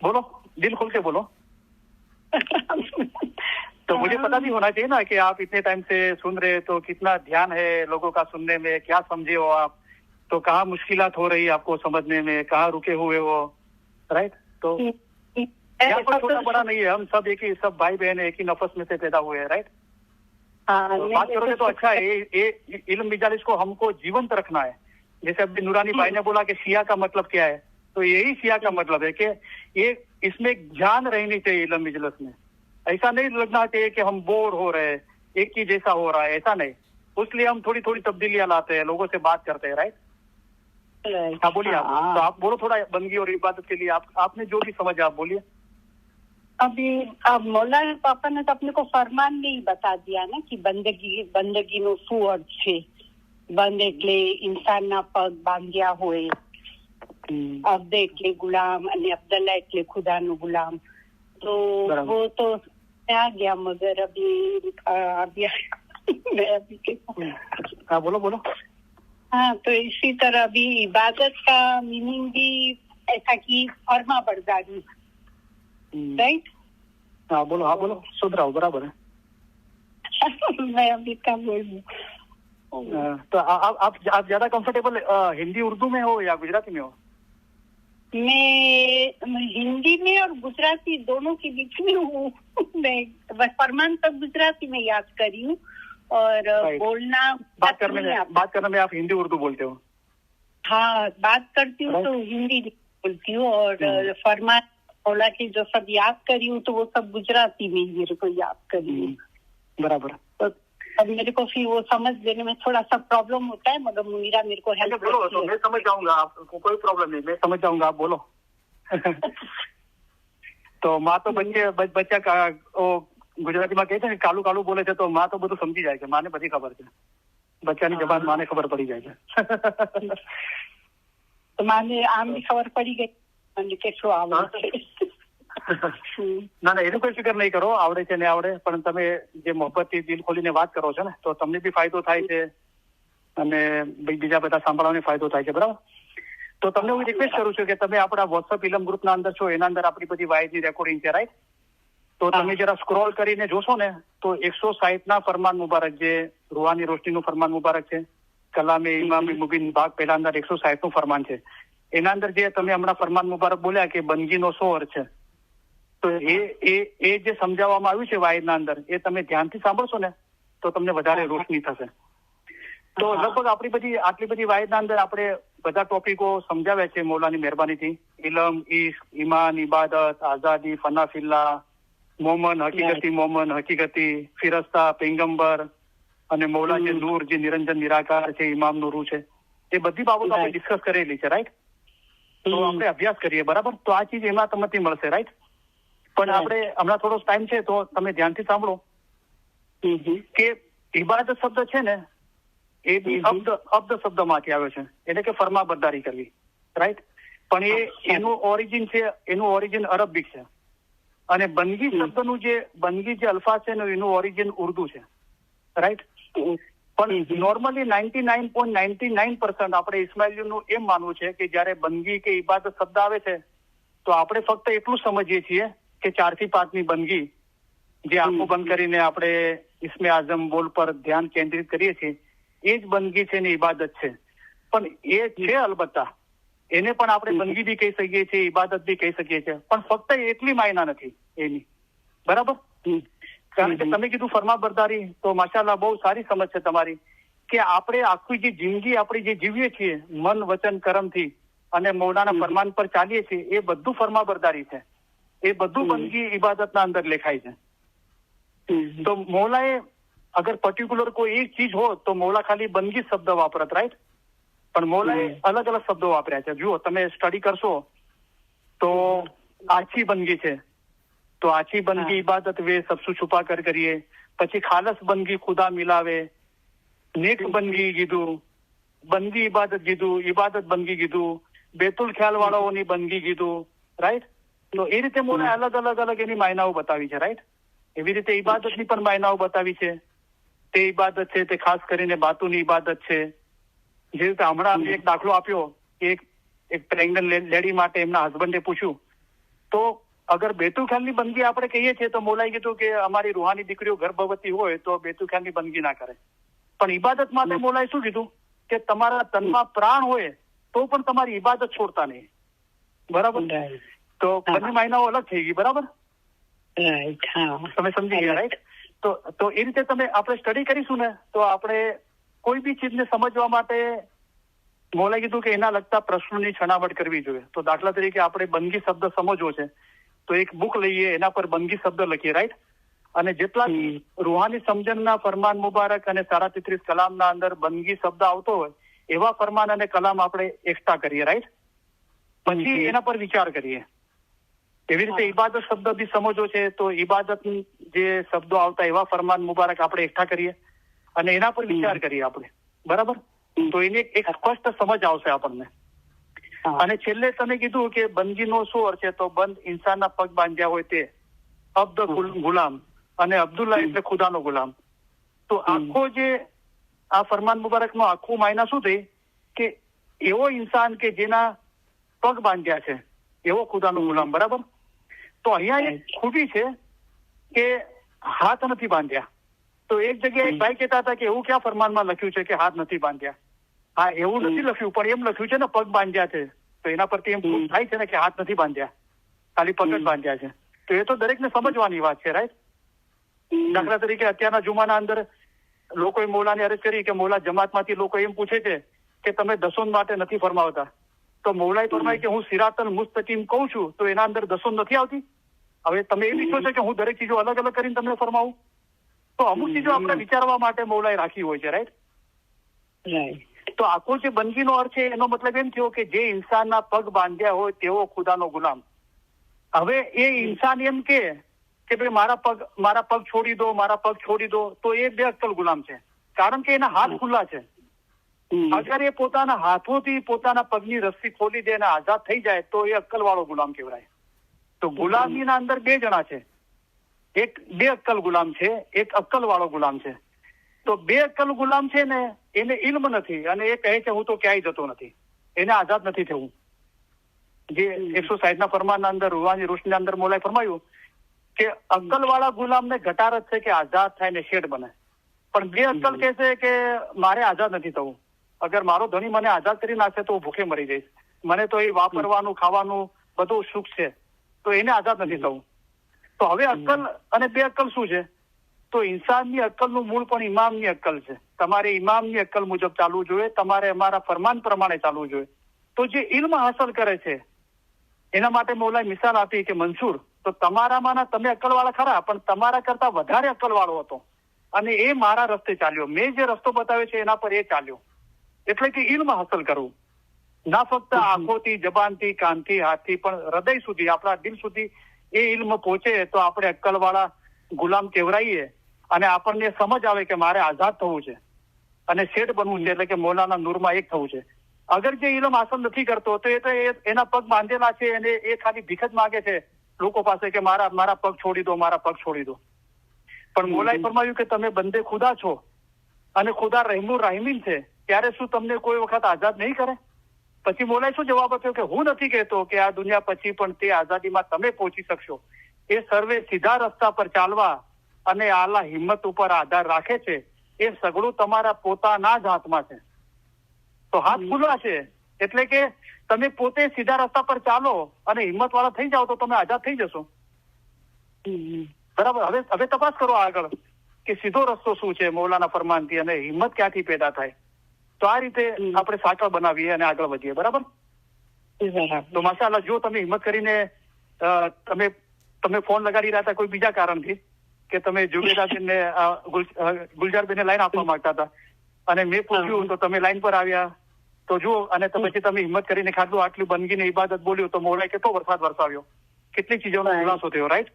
बोलो, दिल खोल के बोलो। तो मुझे पता भी होना चाहिए ना कि आप इतने टाइम से सुन रहे, तो कितना ध्यान है लोगों का सुनने में, क्या समझे हो आप, तो कहाँ मुश्किलात हो रही है आपको समझने में, कहाँ रुके हुए हो, राइट। तो यहाँ पर छोटा बड़ा नहीं है, हम सब एक ही, सब भाई बहन एक ही नफस में से पैदा हुए हैं, राइट। बात करोगे तो अच्छा है। ये इल्म मिजालिस को हमको जीवंत रखना है। जैसे अभी नूरानी भाई ने बोला कि शिया का मतलब क्या है, तो यही शिया का मतलब है कि ये इसमें जान रहनी चाहिए इल्म मिजलिस में। ऐसा नहीं लगना चाहिए कि हम बोर हो रहे हैं, एक ही जैसा हो रहा है, ऐसा नहीं। उसलिए हम थोड़ी थोड़ी तब्दीलियां लाते हैं, लोगों से बात करते हैं, राइट। हाँ बोलिए आप। तो आप बोलो थोड़ा बंदगी और इबादत के लिए आपने जो भी समझा आप बोलिए। अभी अब मौला पापा ने तो अपने को फरमान में ही बता दिया ना कि बंदगी नो શું અર્થ છે। બંદ એટલે ઇન્સાનના પગ બાંધ્યા હોય, અબ્દ એટલે ગુલામ અને અબ્દલ્લા એટલે ખુદાનો ગુલામ। तो वो तो आ गया, मगर अभी हाँ बोलो। हाँ, तो इसी तरह अभी इबादत का मीनिंग भी ऐसा कि फर्मा बरदारी, राइट। हाँ बोलो, सुध रहा हूँ, बराबर है। मैं अभी क्या बोलूं। तो आप ज्यादा कंफर्टेबल हिंदी उर्दू में हो या गुजराती में हो? मैं हिंदी में और गुजराती दोनों के बीच में हूँ। मैं फरमान तक गुजराती में याद करी हूँ, और बोलना बात करने में आप हिंदी उर्दू बोलते हो? हाँ, बात करती हूँ तो हिंदी बोलती हूँ, और फरमान मौला की जो सब याद करी हूँ तो वो सब गुजराती में मेरे को याद करी हूँ। बराबर। तो अब मेरे को फिर वो समझ लेने में थोड़ा सा प्रॉब्लम होता है, मगर मुनीरा मेरे को हेल्प बोलो तो मैं समझ जाऊंगा, आपको कोई प्रॉब्लम नहीं, मैं समझ जाऊंगा, आप बोलो। तो माँ तो बच्चा का गुजराती में कहते हैं कालू कालू बोले थे, तो माँ तो બધું સમજી જાય છે, માને બધી ખબર છે, બચ્ચાની જબાન માને ખબર પડી જાય છે। તો માને આમ બી ખબર પડી ગઈ મને કે શું આવડે છે। ના એનું કોઈ ફિકર નહીં કરો, આવડે છે ને આવડે, પણ તમે જે મોહબ્બતથી દિલ ખોલીને વાત કરો છો ને, તો તમને બી ફાયદો થાય છે અને બીજા બધા સાંભળવાને ફાયદો થાય છે, બરાબર। તો તમને હું રિક્વેસ્ટ કરું છું કે તમે આપણા વોટ્સઅપ ઇલમ ગ્રુપના અંદર છો, એના અંદર આપણી બધી વાયદની રેકોર્ડિંગ છે, રાઈટ। તો તમે જરા સ્ક્રોલ કરીને જોશો ને તો 160 ફરમાન મુબારક, જે રૂહાની રોશનીનું ફરમાન મુબારક છે, કલામે ઇમામ મુબીન ભાગ પહેલા અંદર 160 ફરમાન છે, એના અંદર જે તમે હમણાં ફરમાન મુબારક બોલ્યા કે બંદગીનો શું અર્થ છે, તો એ જે સમજાવવામાં આવ્યું છે વાયદના અંદર, એ તમે ધ્યાનથી સાંભળશો ને તો તમને વધારે રોશની થશે. તો લગભગ આટલી બધી વાયદના અંદર આપણે બધા ટોપિકો સમજાવ્યા છે મૌલાની મહેરબાનીથી. ઇલમ, ઇશ્ક, ઈમાન, ઇબાદત, આઝાદી, ફનાફિલ્લા, મોમન, હકીકતી, ફિરસ્તા, પૈગંબર અને મૌલા જે નૂર, જે નિરંજન નિરાકાર છે, ઇમામ નું રૂ છે, એ બધી બાબતો આપણે ડિસ્કસ કરેલી છે. રાઈટ. તો આપણે અભ્યાસ કરીએ. બરાબર. તો આ ચીજ એમાં તમને મળશે. રાઈટ. પણ આપણે હમણાં થોડો ટાઈમ છે તો તમે ધ્યાનથી સાંભળો કે ઇબાદત શબ્દ છે ને એ અબ્દ શબ્દ માંથી આવ્યો છે, એટલે કે ફરમાબરદારી કરવી. રાઈટ. પણ એનું ઓરિજિન અરબિક છે. અને બંદગી શબ્દનું બંદગી જે અલ્ફાઝ છે એનું ઓરિજિન ઉર્દુ છે. રાઈટ. પણ નોર્મલી 99.99% આપણે ઇસ્માઇલીઓનું એમ માનવું છે કે જયારે બંદગી કે ઇબાદત શબ્દ આવે છે તો આપણે ફક્ત એટલું સમજીએ છીએ કે 4 થી 5 ની બંદગી, જે આંખો બંધ કરીને આપણે ઇસ્મે આઝમ બોલ પર ધ્યાન કેન્દ્રિત કરીએ છીએ, એ જ બંદગી છે ને ઇબાદત છે. પણ એ છે અલબત્તા, એને પણ આપણે બંદગી બી કહી શકીએ છીએ, ઇબાદત બી કહી શકીએ છીએ, પણ ફક્ત એટલી માયના નથી એની. બરાબર. કારણ કે તમે કીધું ફરમાબરદારી, તો માશાલ્લાહ બહુ સારી સમજ છે તમારી કે આપણે આખી જે જિંદગી આપણી જે જીવીએ છીએ મન, વચન, કર્મથી અને મૌલાના ફરમાન પર ચાલીએ છીએ, એ બધું ફરમાબરદારી છે. એ બધું બંદગી ઇબાદતના અંદર લેખાય છે. તો મૌલાએ અગર પર્ટિક્યુલર કોઈ એક ચીજ હોત તો મૌલા ખાલી બંદગી શબ્દ વાપરત. રાઈટ. પણ મૌલાએ અલગ અલગ શબ્દો વાપર્યા છે. જુઓ, તમે સ્ટડી કરશો તો આછી બંદગી છે, તો આછી બંદગી ઇબાદત વે સબસુ છુપા કર કરીએ. પછી ખાલસ બંદગી ખુદા મિલાવે, નેક બંદગી કીધું, બંદગી ઇબાદત કીધું, ઇબાદત બંદગી કીધું, બેતુલ ખ્યાલ વાળાઓની બંદગી કીધું. રાઈટ. તો એ રીતે મોલાએ અલગ એની માયનાઓ બતાવી છે. રાઈટ. એવી રીતે ઇબાદતની પણ માયનાઓ બતાવી છે. તે ઇબાદત છે તે ખાસ કરીને બાતુની ઇબાદત છે. જે રીતે હમણાં એક દાખલો આપ્યો કે એક પ્રેગ્નન્ટ લેડી માટે એમના હસબન્ડે પૂછ્યું, તો અગર બેતુલ ખ્યાલની બંદગી આપણે કહીએ છીએ તો મૌલાએ કીધું કે અમારી રૂહાની દીકરીઓ ગર્ભવતી હોય તો બેતુલ ખ્યાલની બંદગી ના કરે. પણ ઇબાદત માટે મૌલાએ શું કીધું કે તમારા તનમાં પ્રાણ હોય તો પણ તમારી ઇબાદત છોડતા નહીં. બરાબર. તો બંને માયનાઓ અલગ થઈ ગઈ. બરાબર. તમે સમજી ગયા. રાઈટ. તો એ રીતે આપણે સ્ટડી કરીશું ને તો આપણે કોઈ બી ચીજને સમજવા માટે મૌલાએ કીધું કે એના લગતા પ્રશ્નોની છણાવટ કરવી જોઈએ. તો દાખલા તરીકે આપણે બંદગી શબ્દ સમજવો છે તો એક બુક લઈએ, એના પર બંદગી શબ્દ લખીએ. રાઈટ. અને જેટલા રૂહાની સમજણના ફરમાન મુબારક અને 33 કલામના અંદર બંદગી શબ્દ આવતો હોય એવા ફરમાન અને કલામ આપણે એક્સ્ટ્રા કરીએ. રાઈટ. પછી એના પર વિચાર કરીએ. એવી રીતે ઇબાદત શબ્દ બી સમજો છે તો ઇબાદત જે શબ્દો આવતા એવા ફરમાન મુબારક આપણે એકઠા કરીએ અને એના પર વિચાર કરીએ આપણે. બરાબર. તો એની એક સ્પષ્ટ સમજ આવશે આપણને. અને છેલ્લે તમે કીધું કે બંદગીનો શું અર્થ છે, તો બંધ ઇન્સાનના પગ બાંધ્યા હોય તે, અબ્દ ગુલામ, અને અબ્દુલ્લા એટલે ખુદાનો ગુલામ. તો આખો જે આ ફરમાન મુબારકનો આખું માયના શું થઈ કે એવો ઇન્સાન કે જેના પગ બાંધ્યા છે એવો ખુદાનો ગુલામ. બરાબર. તો અહીંયા એક ખૂબી છે કે હાથ નથી બાંધ્યા. તો એક જગ્યાએ એક ભાઈ કહેતા હતા કે એવું ક્યાં ફરમાનમાં લખ્યું છે કે હાથ નથી બાંધ્યા. હા, એવું નથી લખ્યું, પણ એમ લખ્યું છે ને પગ બાંધ્યા છે. તો એના પરથી એમ થાય છે ને કે હાથ નથી બાંધ્યા, ખાલી પગ જ બાંધ્યા છે. તો એ તો દરેકને સમજવાની વાત છે. રાઈટ. દાખલા તરીકે અત્યારના જુમાના અંદર લોકોએ મૌલાને અરજ કરી કે મૌલા જમાતમાંથી લોકો એમ પૂછે છે કે તમે દસોન માટે નથી ફરમાવતા. તો મૌલાએ ફરમાય કે હું સિરાતલ મુસ્તકીમ કહું છું તો એના અંદર દસોન નથી આવતી. હવે તમે એ ઈચ્છો છો કે હું દરેક ચીજો અલગ અલગ કરીને તમને ફરમાવું, તો અમુક ચીજો આપણે વિચારવા માટે મૌલાએ રાખી હોય છે. રાઈટ. તો આખો જે બંદગીનો અર્થ છે એનો મતલબ એમ થયો કે જે ઇન્સાનના પગ બાંધ્યા હોય તેવો ખુદાનો ગુલામ. હવે એ ઇન્સાન એમ કે ભાઈ મારા પગ છોડી દો, મારા પગ છોડી દો, તો એ બેઅક્કલ ગુલામ છે. કારણ કે એના હાથ ખુલ્લા છે. અગર એ પોતાના હાથોથી પોતાના પગની રસ્સી ખોલી દે અને આઝાદ થઈ જાય તો એ અક્કલ વાળો ગુલામ કહેવાય. તો ગુલામીના અંદર બે જણા છે, એક બે અક્કલ ગુલામ છે, એક અક્કલ વાળો ગુલામ છે. તો બે અક્કલ ગુલામ છે ને એને ઇલ્મ નથી અને એ કહે છે હું તો ક્યાંય જતો નથી, એને આઝાદ નથી થવું. જે 160 ના ફરમાનના અંદર રૂહાની રોશનીના અંદર મૌલાએ ફરમાયું કે અક્કલ વાળા ગુલામને ઘટાર જ છે કે આઝાદ થાય ને શેઠ બને. પણ બે અક્કલ કહે છે કે મારે આઝાદ નથી થવું, અગર મારો ધણી મને આઝાદ કરી નાખશે તો હું ભૂખે મરી જઈશ. મને તો એ વાપરવાનું ખાવાનું બધું સુખ છે, તો એને આઝાદ નથી થવું. તો હવે અક્કલ અને બે અક્કલ શું છે? તો ઇન્સાનની અક્કલનું મૂળ પણ ઇમામની અક્કલ છે. તમારે ઇમામની અક્કલ મુજબ ચાલવું જોઈએ, તમારે અમારા ફરમાન પ્રમાણે ચાલવું જોઈએ. તો જે ઇલ્મ હાંસલ કરે છે એના માટે મૌલાએ મિસાલ આપી કે મંસૂર, તો તમારામાંના તમે અક્કલવાળા ખરા, પણ તમારા કરતા વધારે અક્કલવાળો હતો અને એ મારા રસ્તે ચાલ્યો. મેં જે રસ્તો બતાવ્યો છે એના પર એ ચાલ્યો. એટલે કે ઇલ્મ હાંસલ કરવું, ના ફક્ત આંખોથી, જબાનથી, કાનથી, હાથથી, પણ હૃદય સુધી, આપણા દિલ સુધી એ ઇલ્મ પહોંચે તો આપણે અક્કલવાળા ગુલામ કેવરાઈએ અને આપણને સમજ આવે કે મારે આઝાદ થવું છે અને શેઠ બનવું છે, એટલે કે મૌલાના નૂરમાં એક થવું છે. અગર જે ઇલ્મ હાંસલ નથી કરતો તો એના પગ બાંધેલા છે અને એ ખાલી ભીખ જ માગે છે લોકો પાસે કે મારા પગ છોડી દો, મારા પગ છોડી દો. પણ મૌલાએ ફરમાવ્યું કે તમે બંદે ખુદા છો અને ખુદા રહેમુર રાહિમીન છે, ત્યારે શું તમને કોઈ વખત આઝાદ નહીં કરે? પછી મૌલાએ શું જવાબ આપ્યો કે હું નથી કહેતો કે આ દુનિયા પછી પણ તે આઝાદીમાં તમે પહોંચી શકશો. એ સર્વે સીધા રસ્તા પર ચાલવા અને આલા હિંમત ઉપર આધાર રાખે છે. એ સગળું તમારા પોતાના જ હાથમાં છે. તો હાથ ખુલ્લા છે, એટલે કે તમે પોતે સીધા રસ્તા પર ચાલો અને હિંમત વાળા થઈ જાઓ તો તમે આઝાદ થઈ જશો. બરાબર. હવે તપાસ કરો આગળ કે સીધો રસ્તો શું છે મૌલાના ફરમાનથી અને હિંમત ક્યાંથી પેદા થાય. તો આ રીતે આપણે સાંકળ બનાવીએ અને આગળ વધીએ. બરાબર. તો માશાઅલ્લાહ, જો તમે હિંમત કરીને તમે ફોન લગાડી રહ્યા હતા કોઈ બીજા કારણથી કે તમે જુબેદાબેનને ગુલજારબેનને લાઈન આપવા માંગતા હતા અને મેં પૂછ્યું તો તમે લાઈન પર આવ્યા, તો જુઓ. અને પછી તમે હિંમત કરીને ખાધું, આટલી બંદગીને ઇબાદત બોલ્યું તો મૌલાએ કેટલો વરસાદ વરસાવ્યો, કેટલી ચીજોનો ખુલાસો થયો. રાઈટ.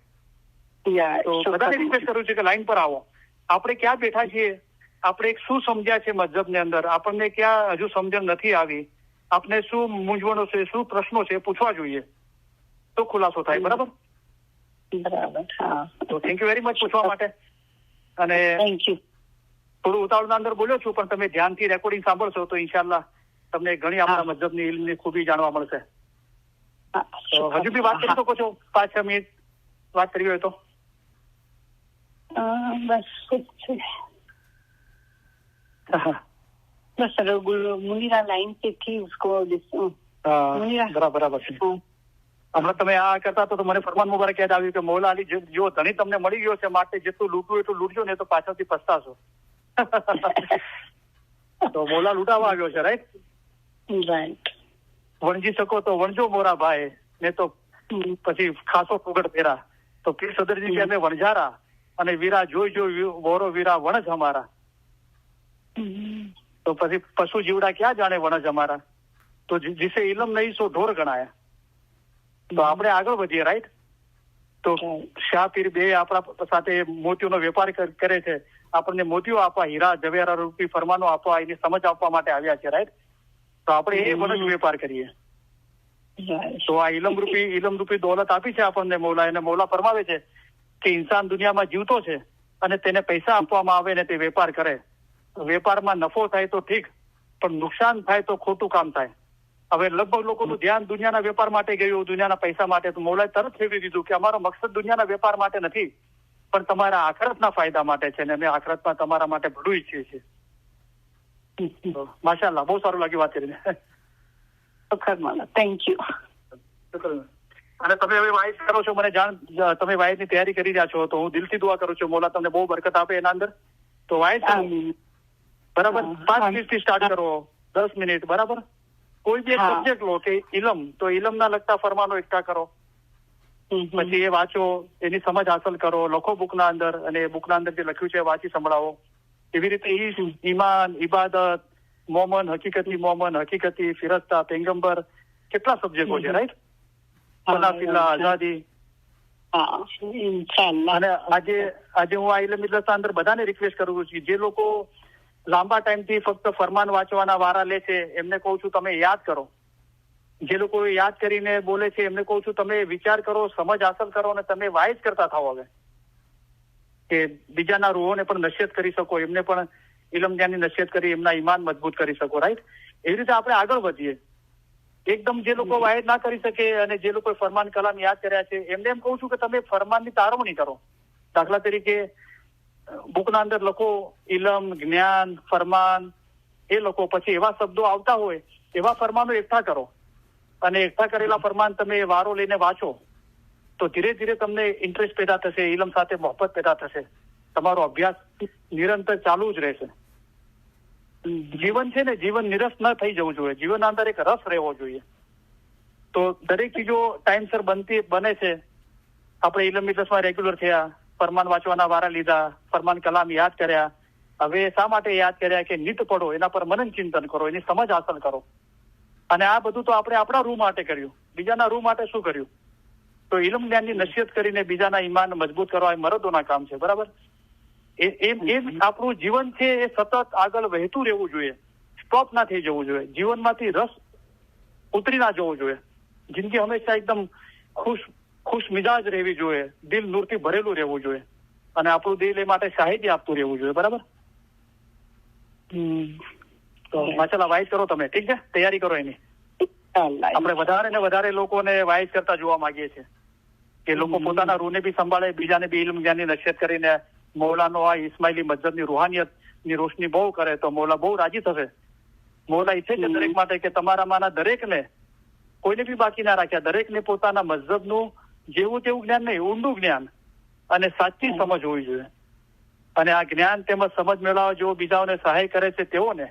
તો બધાને રિક્વેસ્ટ કરું છું કે લાઈન પર આવો. આપણે ક્યાં બેઠા છીએ, આપણે શું સમજ્યા છે મજહબની અંદર, આપણને ક્યાં હજુ સમજણ નથી આવી, આપણે શું મૂંઝવણો છે, શું પ્રશ્નો છે, પૂછવા જોઈએ તો ખુલાસો થાય. બરાબર. તો થેન્ક યુ વેરી મચ પૂછવા માટે. અને થોડું ઉતાવળના અંદર બોલ્યો છું, પણ તમે ધ્યાનથી રેકોર્ડિંગ સાંભળશો તો ઇન્શાલ્લાહ તમને ઘણી આપણા મજહબની ઇલ્મની ખૂબી જાણવા મળશે. તો હજુ બી વાત કરી શકો છો, 5-6 મિનિટ વાત કરવી હોય તો. बस मुनीरा लाइन पे थी, उसको બરાબર છે. હમણાં તમે આ કરતા તો મને ફરમાન મુબારક યાદ આવ્યું કે મૌલા અલી જો ધણી તમને મળી ગયો છે, માટે જેટલું લૂંટવું એટલું લૂંટજો ને તો પાછળથી પસ્તાશો. તો મૌલા લૂંટાવા આવ્યો છે. રાઈટ. વણજી શકો તો વણજો મોરા ભાઈ, ને તો પછી ખાસો ફુગડ ફેરા. તો પીર સદરજી કે અમે વણઝારા અને વીરા જોઈ વોરો વીરા વણજ અમારા. તો પછી પશુ જીવડા ક્યાં જાણે વણજ અમારા. તો જીસે ઇલમ નહીં સો ઢોર ગણાયા. તો આપણે આગળ વધીએ. રાઈટ. તો શાહ પીર બે આપણા સાથે મોતીઓનો વેપાર કરે છે, આપણને મોતીઓ આપવા, હીરા જવેરા રૂપી ફરમાનો આપવા, એની સમજ આપવા માટે આવ્યા છે. રાઈટ. તો આપણે એ વણજ વેપાર કરીએ. તો આ ઇલમ રૂપી દોલત આપી છે આપણને મૌલા, અને મૌલા ફરમાવે છે કે ઇન્સાન દુનિયામાં જીવતો છે અને તેને પૈસા આપવામાં આવે ને તે વેપાર કરે. વેપારમાં નફો થાય તો ઠીક, પણ નુકસાન થાય તો ખોટું કામ થાય. હવે લગભગ લોકોનું ધ્યાન દુનિયાના વેપાર માટે ગયું, દુનિયાના પૈસા માટે. તો મૌલાએ તરત ફેરવી દીધું કે અમારો મકસદ દુનિયાના વેપાર માટે નથી, પણ તમારા આખરતના ફાયદા માટે છે, ને અમે આખરતમાં તમારા માટે ભલું ઈચ્છીએ છીએ. માશાઅલ્લાહ, બહુ સારું લાગ્યું વાત કરીને. Thank you. અને તમે હવે વાઇઝ કરો છો, મને તમે વાઇઝની તૈયારી કરી રહ્યા છો, તો હું દિલથી દુઆ કરું છું મૌલા તમને બહુ બરકત આપે એના અંદર. તો વાઇઝ બરાબર 5 મિનિટથી સ્ટાર્ટ કરો, 10 મિનિટ. બરાબર. કોઈ બી એક સબ્જેક્ટ લો કે ઇલમ, તો ઇલમના લગતા ફરમાનો એકઠા કરો, પછી એ વાંચો, એની સમજ હાંસલ કરો, લખો બુકના અંદર, અને બુકના અંદર જે લખ્યું છે વાંચી સંભળાવો. એવી રીતે ઈમાન, ઇબાદત, મોમન, હકીકતી મોમન, હકીકતી ફિરસ્તા, પેગમ્બર, કેટલા સબ્જેક્ટો છે. રાઈટ. ફલાફિલ્લા, આઝાદી. અને આજે હું આ ઇલમ ઇજલસના અંદર બધાને રિક્વેસ્ટ કરું છું, જે લોકો લાંબા ટાઈમથી ફક્ત ફરમાન વાંચવાના વારા લે છે, એમને કહું છું તમે યાદ કરો. જે લોકો યાદ કરીને બોલે છે એમને કહું છું તમે વિચાર કરો, સમજ હાંસલ કરો અને તમે વાઇઝ કરતા થાઓ. હવે કે બીજાના રૂહોને પણ નસીહત કરી શકો, એમને પણ ઇલમ જ્ઞાનની નસીહત કરી એમના ઈમાન મજબૂત કરી શકો. રાઈટ. એવી રીતે આપણે આગળ વધીએ. એકદમ જે લોકો વાયદ ના કરી શકે અને જે લોકો ફરમાન કલામ યાદ કર્યા છે એમને એમ કહું છું કે તમે ફરમાનની તારવણી કરો. દાખલા તરીકે બુકના અંદર લખો ઇલમ, જ્ઞાન, ફરમાન, એ લોકો પછી એવા શબ્દો આવતા હોય એવા ફરમાનો એકઠા કરો અને એકઠા કરેલા ફરમાન તમે વારો લઈને વાંચો તો ધીરે ધીરે તમને ઇન્ટરેસ્ટ પેદા થશે, ઇલમ સાથે મોહબ્બત પેદા થશે, તમારો અભ્યાસ નિરંતર ચાલુ જ રહેશે. જીવન છે ને, જીવન નિરસ ન થઈ જવું જોઈએ, જીવનના અંદર એક રસ રહેવો જોઈએ. તો દરેક ચીજો ટાઈમસર બને છે. આપણે ઇલમ મિજલસમાં રેગ્યુલર થયા, ફરમાન વાંચવાના વારા લીધા, ફરમાન કલામ યાદ કર્યા. હવે શા માટે યાદ કર્યા કે નિત પડો, એના પર મનન ચિંતન કરો, એની સમજ હાંસલ કરો. અને આ બધું તો આપણે આપણા રૂ માટે કર્યું, બીજાના રૂ માટે શું કર્યું? તો ઇલમ જ્ઞાનની નસીહત કરીને બીજાના ઈમાન મજબૂત કરવા એ મરદોના કામ છે, બરાબર? એમ આપણું જીવન છે એ સતત આગળ વહેતું રહેવું જોઈએ, સ્ટોપ ના થઈ જવું જોઈએ, જીવનમાંથી રસ ઉતરી ના જવો જોઈએ. જિંદગી હંમેશા એકદમ ખુશ મિજાજ રહેવી જોઈએ, દિલ નૂરથી ભરેલું રહેવું જોઈએ, અને આપણું દિલ એ માટે સાહિત્ય આપતું રહેવું જોઈએ, બરાબર? તો માશાલ્લાહ વાઇઝ કરો તમે, ઠીક છે? તૈયારી કરો એની. આપણે વધારે ને વધારે લોકોને વાઇઝ કરતા જોવા માંગીએ છીએ કે લોકો પોતાના રૂને બી સંભાળે, બીજાને બી ઇલ્મ જ્ઞાનની નસીહત કરીને મૌલાનો આ ઇસ્માઇલી મસ્જિદની રૂહાનિયતની રોશની બહુ કરે તો મૌલા બહુ રાજી થશે. મૌલા ઈચ્છે છે દરેક માટે કે તમારામાંના દરેકને, કોઈને બી બાકી ના રાખ્યા, દરેકને પોતાના મઝહબનું જેવું તેવું જ્ઞાન નહીં, ઊંડું જ્ઞાન અને સાચી સમજ હોવી જોઈએ. અને આ જ્ઞાન તેમજ સમજ મેળવવા જેવો બીજાઓને સહાય કરે છે તેઓને,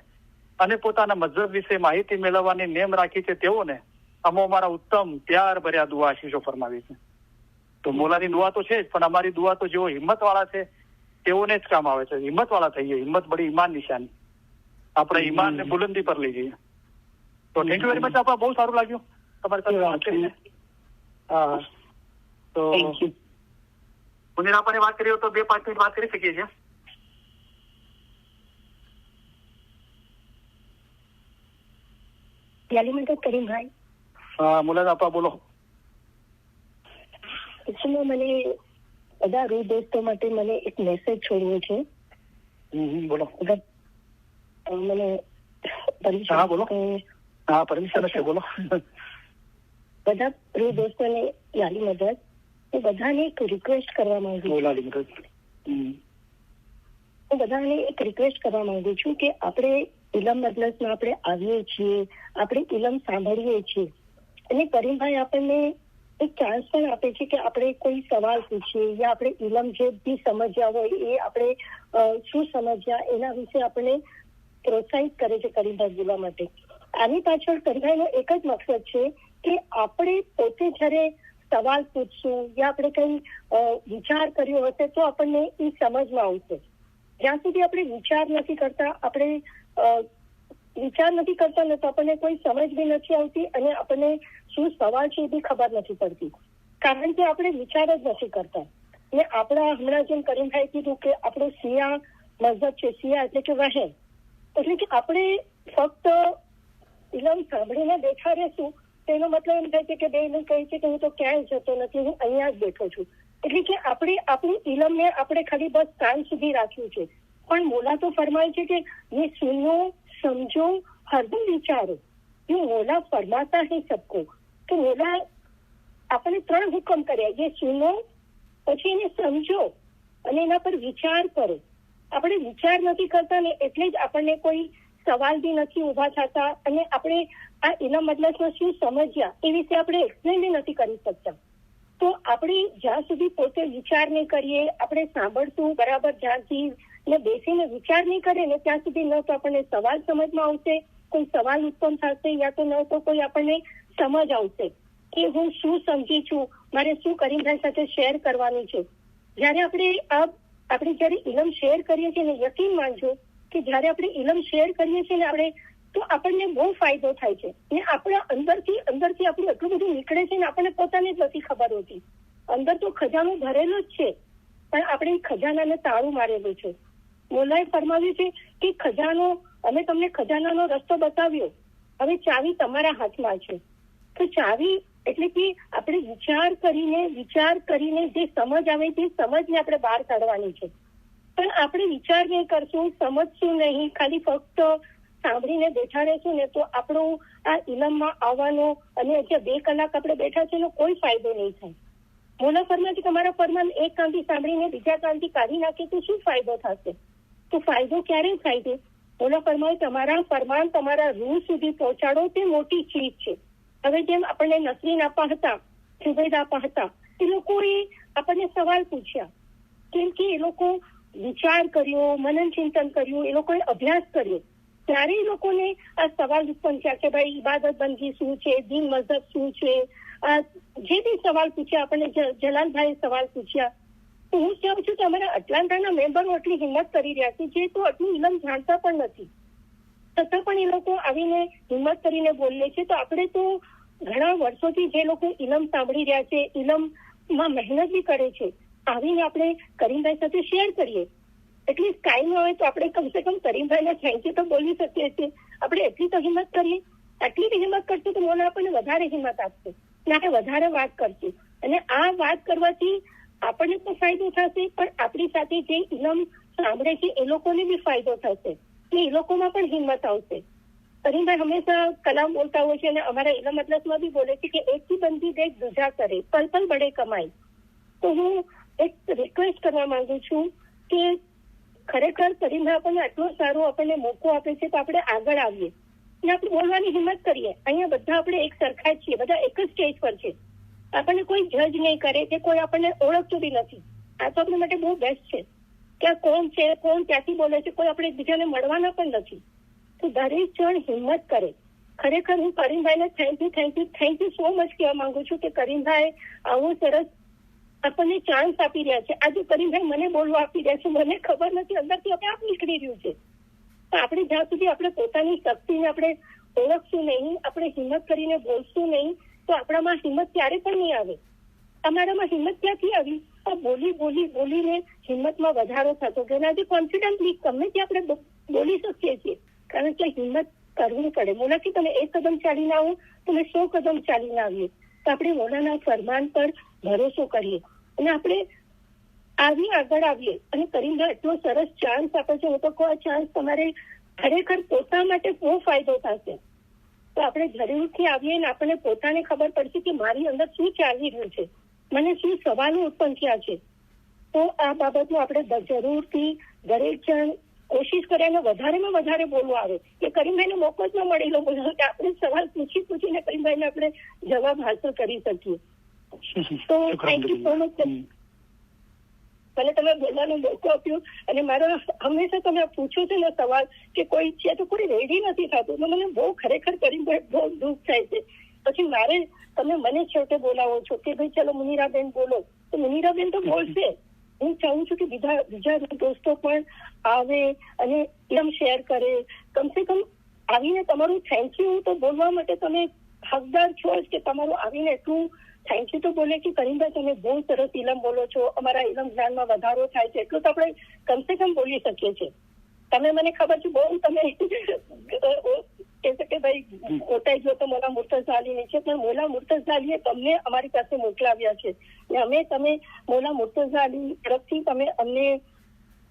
અને પોતાના મઝહબ વિશે માહિતી મેળવવાની નેમ રાખી છે તેઓને અમો અમારા ઉત્તમ પ્યાર ભર્યા દુઆ આશીષો ફરમાવી છે. તો મોલાની દુઆ તો છે જ, પણ અમારી દુઆ તો જેઓ હિંમત વાળા છે તેઓને જ કામ આવે છે. હિંમત વાળા થઈએ, હિંમત બડી ઈમાન નિશાની, આપણે ઈમાન ને બુલંદી પર લઈ જઈએ. તો થેન્ક યુ વેરી મચ. આપણા બહુ સારું લાગ્યું તમારી સાથે વાત કરીને. હા, તો મુનીર આપણે વાત કરી તો 2-5 મિનિટ વાત કરી શકીએ છીએ. કરીમભાઈ, હા મુલાદ આપા બોલો. મને બધા રૂ દોસ્તો માટે મને એક મેસેજ છોડવો છે. બોલો. મને હા બોલો. હા પરમિશન છે, બોલો. બધા રૂ દોસ્તોને યાલી મદદ, હું બધાને એક રિક્વેસ્ટ કરવા માંગુ છું. હું બધાને એક રિક્વેસ્ટ કરવા માંગુ છું કે આપણે ઇલમ મજલિસમાં આપણે આવીએ છીએ, આપણે ઇલમ સાંભળીએ છીએ, અને કરીમભાઈ આપણને એક ચાન્સ પણ આપે છે કે આપણે કોઈ સવાલ પૂછીએ, યા આપણે ઇલમ જે બી સમજ્યા હોય એ આપણે શું સમજ્યા એના વિશે આપણને પ્રોત્સાહિત કરે છે કરીમભાઈ બોલવા માટે. આની પાછળ કરીમભાઈનો એક જ મકસદ છે કે આપણે પોતે જયારે સવાલ પૂછશું યા આપણે કઈ વિચાર કર્યો હશે તો આપણને એ સમજમાં આવશે. જ્યાં સુધી આપણે વિચાર નથી કરતા ને તો આપણને કોઈ સમજ બી નથી આવતી, અને આપણને શું સવાલ છે એ બી ખબર નથી પડતી, કારણ કે આપણે વિચાર જ નથી કરતા. ને આપણા હમણાં જેમ કરીમભાઈ કીધું કે આપણો શિયા મઝહબ છે, શિયા એટલે કે વહેમ, એટલે કે આપણે ફક્ત ઇલમ સાંભળીને બેઠા રહેશું તેનો મતલબ એમ થાય છે કે બે ઇલમ કહે છે કે હું તો ક્યાંય જતો નથી, હું અહીંયા જ બેઠો છું. એટલે કે આપણે આપણી ઇલમને આપણે ખાલી બસ કાન સુધી રાખ્યું છે. પણ મોલા તો ફરમાય છે કે ये सुनो समझो हरदम विचारो, ये मोला फरमाता है सबको. तो मोला આપણને 3 હુકમ કર્યા, ये सुनो, પછી એને સમજો અને એના પર વિચાર કરો. આપણે વિચાર નથી કરતા ને એટલે જ આપણને કોઈ સવાલ બી નથી ઉભા થતા, અને આપણે આ ઇલમ મજલિસમાં શું સમજ્યા એ વિશે આપણે એક્સપ્લેન બી નથી કરી શકતા. તો આપણે જ્યાં સુધી પોતે વિચાર નહીં કરીએ, આપણે સાંભળશું બરાબર ધ્યાનથી ને બેસીને વિચાર નહીં કરે ને ત્યાં સુધી ન તો આપણને સવાલ સમજમાં આવશે, કોઈ સવાલ ઉત્પન્ન થશે, યા તો ન તો કોઈ આપણને સમજ આવશે કે હું શું સમજી છું, મારે શું કરીમભાઈ સાથે શેર કરવાનું છે. જયારે આપણે જયારે ઇલમ શેર કરીએ છીએ ને, યકીન માનજો કે જયારે આપણે ઇલમ શેર કરીએ છીએ ને આપણે, તો આપણને બહુ ફાયદો થાય છે. ને આપણા અંદરથી આપણું એટલું બધું નીકળે છે ને આપણને પોતાને જ નથી ખબર હોતી. અંદર તો ખજાનો ભરેલો જ છે, પણ આપણે ખજાનાને તાળું મારેલું છે. મોલાએ ફરમાવ્યું છે કે ખજાનો, અમે તમને ખજાનાનો રસ્તો બતાવ્યો, હવે ચાવી તમારા હાથમાં છે. તો ચાવી એટલે કે આપણે વિચાર કરીને જે સમજ આવે તે સમજને આપણે બહાર કાઢવાની છે. પણ આપણે વિચાર નહીં કરશું, સમજશું નહીં, ખાલી ફક્ત સાંભળીને બેઠા રહેશું ને, તો આપણો આ ઇલમમાં આવવાનો અને જે 2 કલાક આપણે બેઠા છે એનો કોઈ ફાયદો નહીં થાય. મોલા ફરમાન તમારા ફરમાન એક કાનથી સાંભળીને બીજા કાનથી કાઢી નાખે તો શું ફાયદો થશે? તો ફાયદો ક્યારે થાય છે? મોલા ફરમાન તમારા ફરમાન તમારા રૂહ સુધી પહોંચાડો તે મોટી ચીજ છે. હવે જેમ આપણને નસરીન આપવા હતા, સુબેદ આપવા હતા, એ લોકોએ આપણને સવાલ પૂછ્યા, કેમ કે એ લોકો વિચાર કર્યો, મનન ચિંતન કર્યું, એ લોકોએ અભ્યાસ કર્યો, ત્યારે એ લોકોને આ સવાલ ઉત્પન્ન થયા કે ભાઈ ઇબાદત બંદગી શું છે, દીન મઝહબ શું છે, જે બી સવાલ પૂછ્યા આપણને, જલાલભાઈએ સવાલ પૂછ્યા. તો હું કહું છું કે અમારા એટલાન્ટાના મેમ્બરો આટલી હિંમત કરી રહ્યા છે, જે તો આટલું ઇલમ જાણતા પણ નથી, છતાં પણ એ લોકો આવીને હિંમત કરીને બોલે છે. તો આપણે તો ઘણા વર્ષોથી જે લોકો ઇલમ સાંભળી રહ્યા છે, ઇલમમાં મહેનત બી કરે છે, આવીને આપણે કરીમભાઈ સાથે શેર કરીએ. એટલીસ્ટ કાંઈ ન હોય તો આપણે કમસે કમ કરીમભાઈને થેન્ક યુ તો બોલી શકીએ છીએ. આપણે એટલી તો હિંમત કરીએ. આટલી બી હિંમત કરશું તો મોલા આપણને વધારે હિંમત આપશે અને આપણે વધારે વાત કરશું. અને આ વાત કરવાથી આપણને પણ ફાયદો થશે, પણ આપણી સાથે જે ઇલમ સાંભળે છે એ લોકોને બી ફાયદો થશે, એ લોકોમાં પણ હિંમત આવશે. કરીમભાઈ હંમેશા કલામ બોલતા હોય છે અને અમારા ઇલમ અજલસમાં બી બોલે છે કે એકથી બંદી દેખ દૂજા કરે, પલ પલ બડે કમાઈ. તો હું એક રિક્વેસ્ટ કરવા માંગુ છું કે ખરેખર કરીમભાઈ આપણને આટલો સારો આપણને મોકો આપે છે તો આપણે આગળ આવીએ અને આપણે બોલવાની હિંમત કરીએ. અહીંયા બધા આપણે એક સરખા જ છીએ, બધા એક જ સ્ટેજ પર છે. આપણને કોઈ જજ નહીં કરે કે કોઈ આપણને ઓળખતું બી નથી. આ તો આપણા માટે બહુ બેસ્ટ છે કે આ કોણ છે, કોણ ક્યાંથી બોલે છે, કોઈ આપણે એકબીજાને મળવાના પણ નથી. તો દરેક જણ હિંમત કરે. ખરેખર હું કરીમભાઈને થેન્ક યુ સો મચ કહેવા માંગુ છું કે કરીમભાઈ આવો સરસ આપણને ચાન્સ આપી રહ્યા છે. આજે કરીમભાઈ મને બોલવા આપી રહ્યા છે, મને ખબર નથી અંદરથી આપણે આપ નીકળી રહ્યું છે. તો આપણે જ્યાં સુધી આપણે પોતાની શક્તિને આપણે ઓળખશું નહીં, આપણે હિંમત કરીને બોલશું નહીં, તો આપણામાં હિંમત ક્યારે પણ નહીં આવે. અમારામાં હિંમત ક્યાંથી આવી? આ બોલીને હિંમતમાં વધારો થતો ગયો. આજે કોન્ફિડન્ટલી ગમે ત્યાં આપણે બોલી શકીએ છીએ, કારણ કે હિંમત કરવી પડે. મોલાથી તમે 1 કદમ ચાલીને આવો, તમે 100 કદમ ચાલીને આવીએ. તો આપણે મોલાના ફરમાન પર ભરોસો કરીએ અને આપણે આગળ આવીએ. અને કરીમભાઈ એટલો સરસ ચાન્સ આપે છે. હું તો કહું આ ચાન્સ તમારે ખરેખર પોતા માટે બહુ ફાયદો થશે. તો આપણે જરૂરથી આવીએ ને આપણને પોતાને ખબર પડશે કે મારી અંદર શું ચાલી રહ્યું છે, મને શું સવાલો ઉત્પન્ન થયા છે. તો આ બાબતમાં આપણે જરૂરથી દરેક જણ કોશિશ કરે અને વધારેમાં વધારે બોલવું આવે કે કરીમભાઈને મોકો જ ન મળેલો બોલવાનો કે આપણે સવાલ પૂછીને કરીમભાઈને આપણે જવાબ હાંસલ કરી શકીએ. તો થેન્ક યુ સો મચ. મને તમે બોલવાનો મોકો આપ્યો અને મારો હંમેશા તમે પૂછો છો ને સવાલ કે કોઈ છે તો કોઈ રેડી નથી થતું, તો મને બહુ ખરેખર કરીમભાઈ બહુ દુઃખ થાય છે. પછી તમે મને છેવટે બોલાવો છો કે ભાઈ ચલો મુનીરાબેન બોલો, તો મુનીરાબેન તો બોલશે. હું ચાહું છું કે બીજા દોસ્તો પણ આવે અને એમ શેર કરે. કમસે કમ આવીને તમારું થેન્ક યુ તો બોલવા માટે તમે હકદાર છો જ કે તમારું આવીને એટલું થેન્ક યુ તો બોલે કે કરીમભાઈ તમે બહુ સરસ ઇલમ બોલો છો, અમારા ઇલમ જ્ઞાનમાં વધારો થાય છે, એટલું તો આપણે કમસે કમ બોલી શકીએ છીએ. તમે મને ખબર છે બહુ તમે કહેશો કે ભાઈ કોટાઈ જો તો મોલા મુર્તઝા અલી છે, પણ મોલા મુર્તઝા અલીએ તમને અમારી પાસે મોકલાવ્યા છે અને તમે મોલા મુર્તઝા અલી તરફથી તમે અમને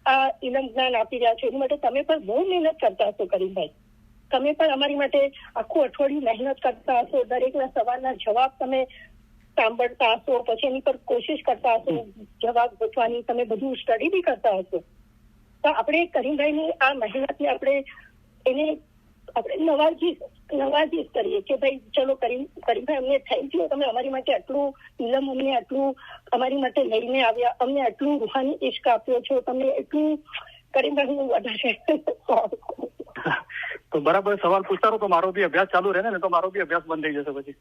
આ ઇલમ જ્ઞાન આપી રહ્યા છો. એની માટે તમે પણ બહુ મહેનત કરતા હશો કરીમભાઈ. તમે પણ અમારી માટે આખું અઠવાડિયું મહેનત કરતા હશો, દરેકના સવાલના જવાબ તમે સાંભળતા હશો, પછી એની પર કોશિશ કરતા હશો જવાબ ગોતવાની, તમે બધું સ્ટડી બી કરતા હશો. તો આપણે કરીમભાઈની આ મહેનતને આપણે નવાજીશ કરીએ કે ભાઈ ચલો કરીમભાઈ અમને થેન્ક યુ, તમે અમારી માટે આટલું ઇલમ અમને આટલું અમારી માટે લઈને આવ્યા, અમને આટલું રૂહાની ઇશ્ક આપ્યો છો, તમે એટલું કરીમભાઈ હું વધારે. તો બરાબર સવાલ પૂછતા રહો તો મારો બી અભ્યાસ ચાલુ રહે ને, તો મારો બી અભ્યાસ બંધ થઈ જશે પછી.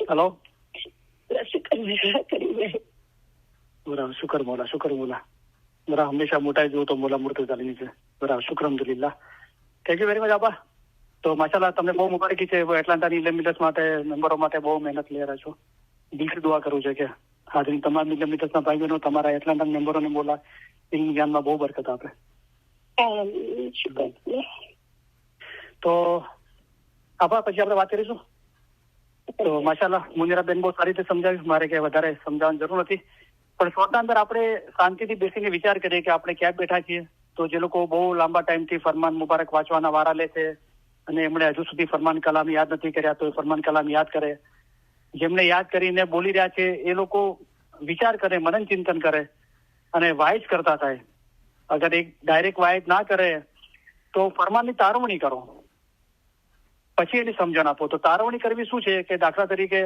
હેલો, બરાબર. શુકર મોલા બરાબર. હંમેશા મોટા જોવું તો મોલા મુર્તઝા અલી છે. બરાબર. શુક્ર અલ્હમ્દુલિલ્લાહ. થેન્ક યુ વેરી મચ આપા. તો માશાલ્લાહ તમને બહુ મુબારકી છે. એટલાન્ટાની ઇલમ માટે મેમ્બરો માટે બહુ મહેનત લઈ રહ્યા છો. દિલથી દુઆ કરું છે કે હાજરી તમામ ઇલમ મિલતના ભાઈ બહેનો તમારા એટલાન્ટા મેમ્બરોને મોલા ઇલ્મ જ્ઞાનમાં બહુ બરકત આપે. તો આભાર. પછી આપણે વાત કરીશું. તો માશાલ્લાહ મુનીરાબેન બહુ સારી રીતે સમજાવ્યું, મારે કઈ વધારે સમજાવવાની જરૂર નથી. પણ શ્રોતા અંદર આપણે શાંતિથી બેસીને વિચાર કરીએ કે આપણે ક્યાં બેઠા છીએ. તો જે લોકો બહુ લાંબા ટાઈમથી ફરમાન મુબારક વાંચવાના વારા લે છે અને એમણે હજુ સુધી ફરમાન કલામ યાદ નથી કર્યા, તો એ ફરમાન કલામ યાદ કરે. જેમને યાદ કરીને બોલી રહ્યા છે એ લોકો વિચાર કરે, મનન ચિંતન કરે અને વાઇઝ કરતા થાય. અગર એક ડાયરેક્ટ વાઇઝ ના કરે તો ફરમાનની તારવણી કરો, પછી એની સમજણ આપો. તો તારવણી કરવી શું છે કે દાખલા તરીકે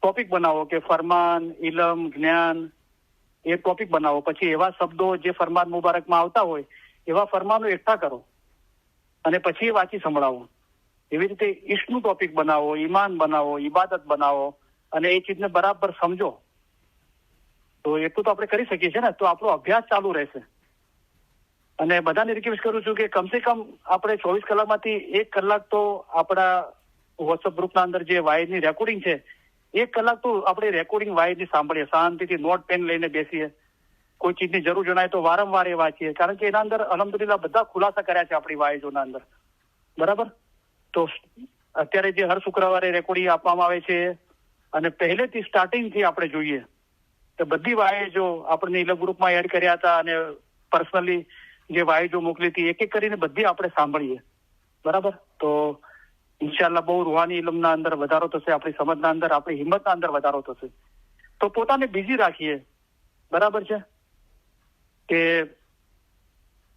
ટોપિક બનાવો કે ફરમાન, ઇલમ, જ્ઞાન, એ ટોપિક બનાવો. પછી એવા શબ્દો જે ફરમાન મુબારકમાં આવતા હોય એવા ફરમાનો એકઠા કરો અને પછી એ વાંચી સંભળાવો. એવી રીતે ઈશ્કનું ટોપિક બનાવો, ઈમાન બનાવો, ઇબાદત બનાવો અને એ ચીજને બરાબર સમજો. તો એટલું તો આપણે કરી શકીએ છીએ ને, તો આપણો અભ્યાસ ચાલુ રહેશે. અને બધાને રિક્વેસ્ટ કરું છું કે કમસે કમ આપણે 24 કલાકમાંથી 1 કલાક તો આપણા વોટ્સઅપ ગ્રુપના અંદર જે વાયરની રેકોર્ડિંગ છે 1 કલાક તો આપણે રેકોર્ડિંગ વાયરની સાંભળીએ, શાંતિથી નોટ પેન લઈને બેસીએ. કોઈ ચીજની જરૂર જણાય તો વારંવાર એ વાંચીએ, કારણ કે એના અંદર અલહમદુલિલ્લાહ બધા ખુલાસા કર્યા છે આપણી વાયજોના અંદર. બરાબર. તો અત્યારે જે હર શુક્રવારે રેકોર્ડિંગ આપવામાં આવે છે અને પહેલેથી સ્ટાર્ટિંગથી આપણે જોઈએ તો બધી વાયજો આપણને ઇલમ ગ્રુપમાં એડ કર્યા હતા અને પર્સનલી જે વાયજો મોકલી હતી એક એક કરીને બધી આપણે સાંભળીએ. બરાબર. તો ઇન્શાલ્લાહ બહુ રૂહાની ઇલમના અંદર વધારો થશે, આપણી સમજના અંદર, આપણી હિંમતના અંદર વધારો થશે. તો પોતાને બિઝી રાખીએ. બરાબર છે કે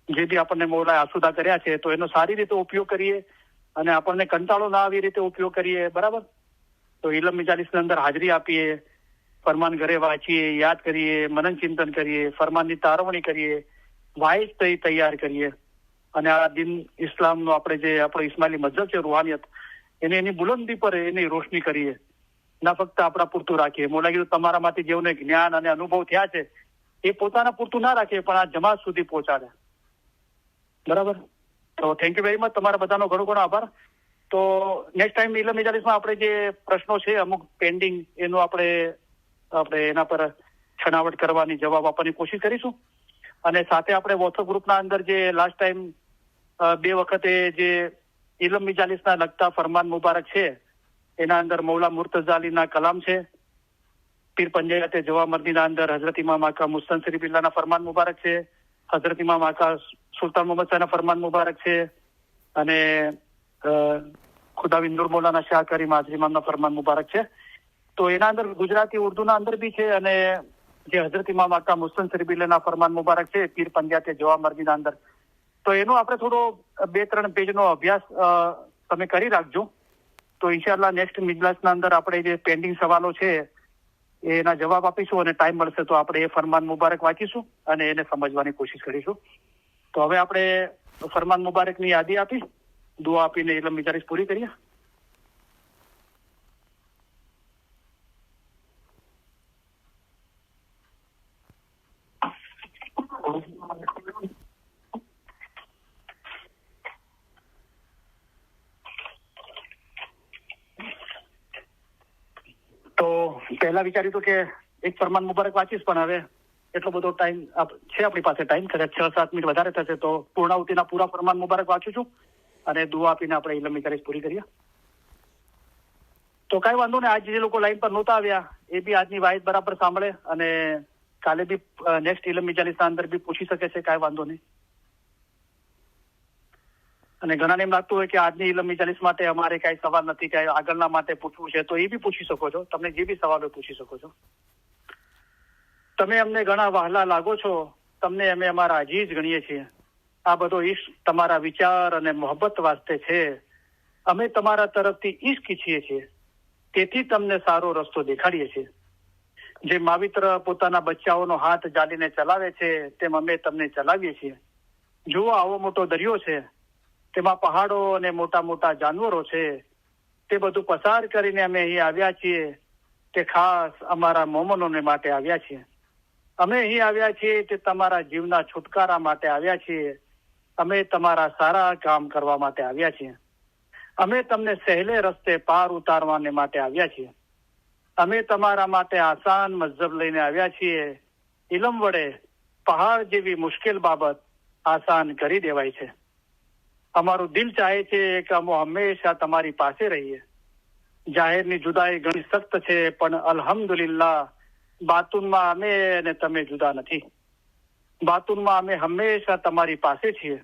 જે બી આપણને મૌલાએ આસુદા કર્યા છે તો એનો સારી રીતે ઉપયોગ કરીએ અને આપણને કંટાળો ના આવી રીતે ઉપયોગ કરીએ. બરાબર. તો ઇલમ મજાલિસની અંદર હાજરી આપીએ, ફરમાન ઘરે વાંચીએ, યાદ કરીએ, મનન ચિંતન કરીએ, ફરમાનની તારવણી કરીએ, વાઇઝ તૈયાર કરીએ અને આ દિન ઇસ્લામનો આપણે જે આપણો ઇસ્માઇલી મઝહબ છે રૂહાનિયત એને એની બુલંદી પર એની રોશની કરીએ, ના ફક્ત આપણા પૂરતું રાખીએ. મોલા કીધું તમારામાંથી જેઓને જ્ઞાન અને અનુભવ થયા છે એ પોતાના પૂરતું ના રાખે પણ આ જમાત સુધી પહોંચાડે. બરાબર. તો થેન્ક યુ વેરી મચ. તમારા બધાનો ઘણો ઘણો આભાર. તો નેક્સ્ટ ટાઈમ ઇલમ મજાલિસમાં આપણે જે પ્રશ્નો છે અમુક પેન્ડિંગ એનું આપણે એના પર છણાવટ કરવાની, જવાબ આપવાની કોશિશ કરીશું. અને સાથે આપણે વોટ્સઅપ ગ્રુપના અંદર જે લાસ્ટ ટાઈમ 2 વખતે જે ઇલમ મજાલિસના લગતા ફરમાન મુબારક છે એના અંદર મૌલા મુર્તઝા અલીના કલામ છે, પીર પંજાયતે જવા મર્દીના અંદર હઝરત ઇમામ આકા મુસ્તનસિર બિલ્લાના ફરમાન મુબારક છે, હઝરત ઇમામ આકા સુલતાન મોહમ્મદ શાહના ફરમાન મુબારક છે અને ખુદાવિંદ નૂર મૌલાના શાહ કરીમ હાજરી ઇમામના ફરમાન મુબારક છે. તો એના અંદર ગુજરાતી ઉર્દુના અંદર બી છે અને જે હઝરત ઇમામ આકા મુસ્તનસિર બિલ્લાના ફરમાન મુબારક છે પીર પંજાયતે જવા મર્દીના અંદર, તો એનો આપણે થોડો 2-3 પેજનો અભ્યાસ તમે કરી રાખજો. તો ઇન્શાલ્લાહ નેક્સ્ટ મિજલાસના અંદર આપણે જે પેન્ડિંગ સવાલો છે એના જવાબ આપીશું અને ટાઈમ મળશે તો આપણે એ ફરમાન મુબારક વાંચીશું અને એને સમજવાની કોશિશ કરીશું. તો હવે આપણે ફરમાન મુબારકની યાદી આપી, દુઆ આપીને ઇલમ મજાલિસ પૂરી કરીએ. તો પહેલા વિચાર્યું હતું કે એક ફરમાન મુબારક વાંચીશ પણ હવે એટલો બધો ટાઈમ છે આપણી પાસે, ટાઈમ કદાચ 6-7 મિનિટ વધારે થશે તો પૂર્ણાવતીના પૂરા ફરમાન મુબારક વાંચું છું અને દુઆ આપીને આપણે ઇલમ મજાલિસ પૂરી કરીએ. તો કાંઈ વાંધો નહીં. આજ જે લોકો લાઈન પર નહોતા આવ્યા એ બી આજની વાયત બરાબર સાંભળે અને કાલે બી નેક્સ્ટ ઇલમ મજાલિસના અંદર બી પૂછી શકે છે, કાંઈ વાંધો નહીં. અને ઘણાને એમ લાગતું હોય કે આજની ઇલમ મજાલિસ માટે અમારે કાંઈ સવાલ નથી, કાંઈ આગળના માટે પૂછવું છે, તો એ બી પૂછી શકો છો. તમને જે બી સવાલ હોય પૂછી શકો છો. તમે અમને ઘણા વહાલા લાગો છો, તમને અમે અમારા અજીજ ગણીએ છીએ. આ બધો ઈશ્ક તમારા વિચાર અને મોહબ્બત વાસ્તે છે. અમે તમારા તરફથી ઈશ્ક ઈચ્છીએ છીએ, તેથી તમને સારો રસ્તો દેખાડીએ છીએ. જે માવિત્ર પોતાના બચ્ચાઓનો હાથ જાલીને ચલાવે છે તેમ અમે તમને ચલાવીએ છીએ. જુઓ આવો મોટો દરિયો છે, તેમાં પહાડો અને મોટા મોટા જાનવરો છે. તે બધું પસાર કરીને અમે અહીં આવ્યા છીએ તે ખાસ અમારા મોમનોને માટે આવ્યા છીએ. અમે અહીં આવ્યા છીએ તે તમારા જીવના છુટકારા માટે આવ્યા છીએ. અમે તમારા સારા કામ કરવા માટે આવ્યા છીએ. અમે તમને સહેલે રસ્તે પાર ઉતારવાને માટે આવ્યા છીએ. અમે તમારા માટે આસાન મઝહબ લઈને આવ્યા છીએ. ઇલમ વડે પહાડ જેવી મુશ્કેલ બાબત આસાન કરી દેવાય છે. અમારું દિલ ચાહે છે કે અમે હંમેશા તમારી પાસે રહીએ. જાહેરની જુદાઈ ઘણી સખ્ત છે પણ અલ્હમ્દુલિલ્લાહ બાતુનમાં અમે અને તમે જુદા નથી. બાતુનમાં અમે હંમેશા તમારી પાસે છીએ.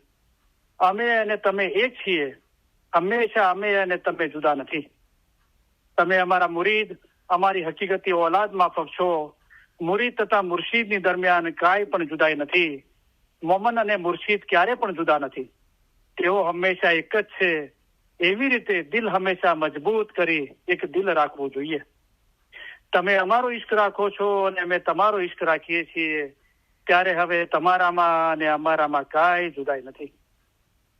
અમે અને તમે એક છીએ. હંમેશા અમે અને તમે જુદા નથી. તમે અમારા મુરીદ, અમારી હકીકતી ઓલાદ માફક છો. મુરીદ તથા મુર્શીદની દરમિયાન કાંઈ પણ જુદાઈ નથી. મોમન અને મુર્શીદ ક્યારે પણ જુદા નથી. તેઓ હંમેશા એક જ છે. એવી રીતે દિલ હંમેશા મજબૂત કરી એક દિલ રાખવું જોઈએ. તમે અમારો ઈશ્ક રાખો છો અને અમે તમારો ઈશ્ક રાખીએ છીએ, ત્યારે હવે તમારામાં અને અમારામાં કાંઈ જુદાઈ નથી.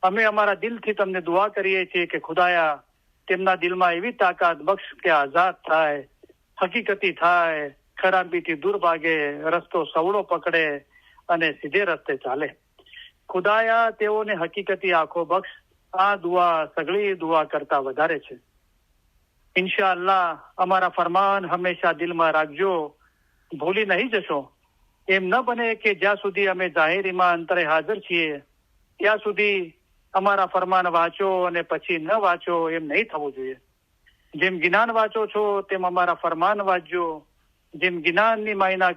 અમે અમારા દિલથી તમને દુઆ કરીએ છીએ કે ખુદાયા તેમના દિલમાં એવી તાકાત બક્ષ કે આઝાદ થાય, હકીકતી થાય, ખરાબીથી દૂર ભાગે, રસ્તો સવળો પકડે અને સીધે રસ્તે ચાલે. ખુદાયા તેઓને હકીકતી આંખો બક્ષ. આ દુઆ સગળી દુઆ કરતા વધારે છે. ઇન્શાઅલ્લાહ અમારા ફરમાન હંમેશા દિલમાં રાખજો, ભૂલી નહીં જશો. એમ ન બને કે જ્યાં સુધી અમે જાહેરીમાં અંતરે હાજર છીએ ત્યાં સુધી અમારા ફરમાન વાંચો અને પછી ન વાંચો, એમ નહીં થવું જોઈએ. જેમ જ્ઞાન વાંચો છો તેમ અમારા ફરમાન વાંચજો. જેમ જ્ઞાનની માયના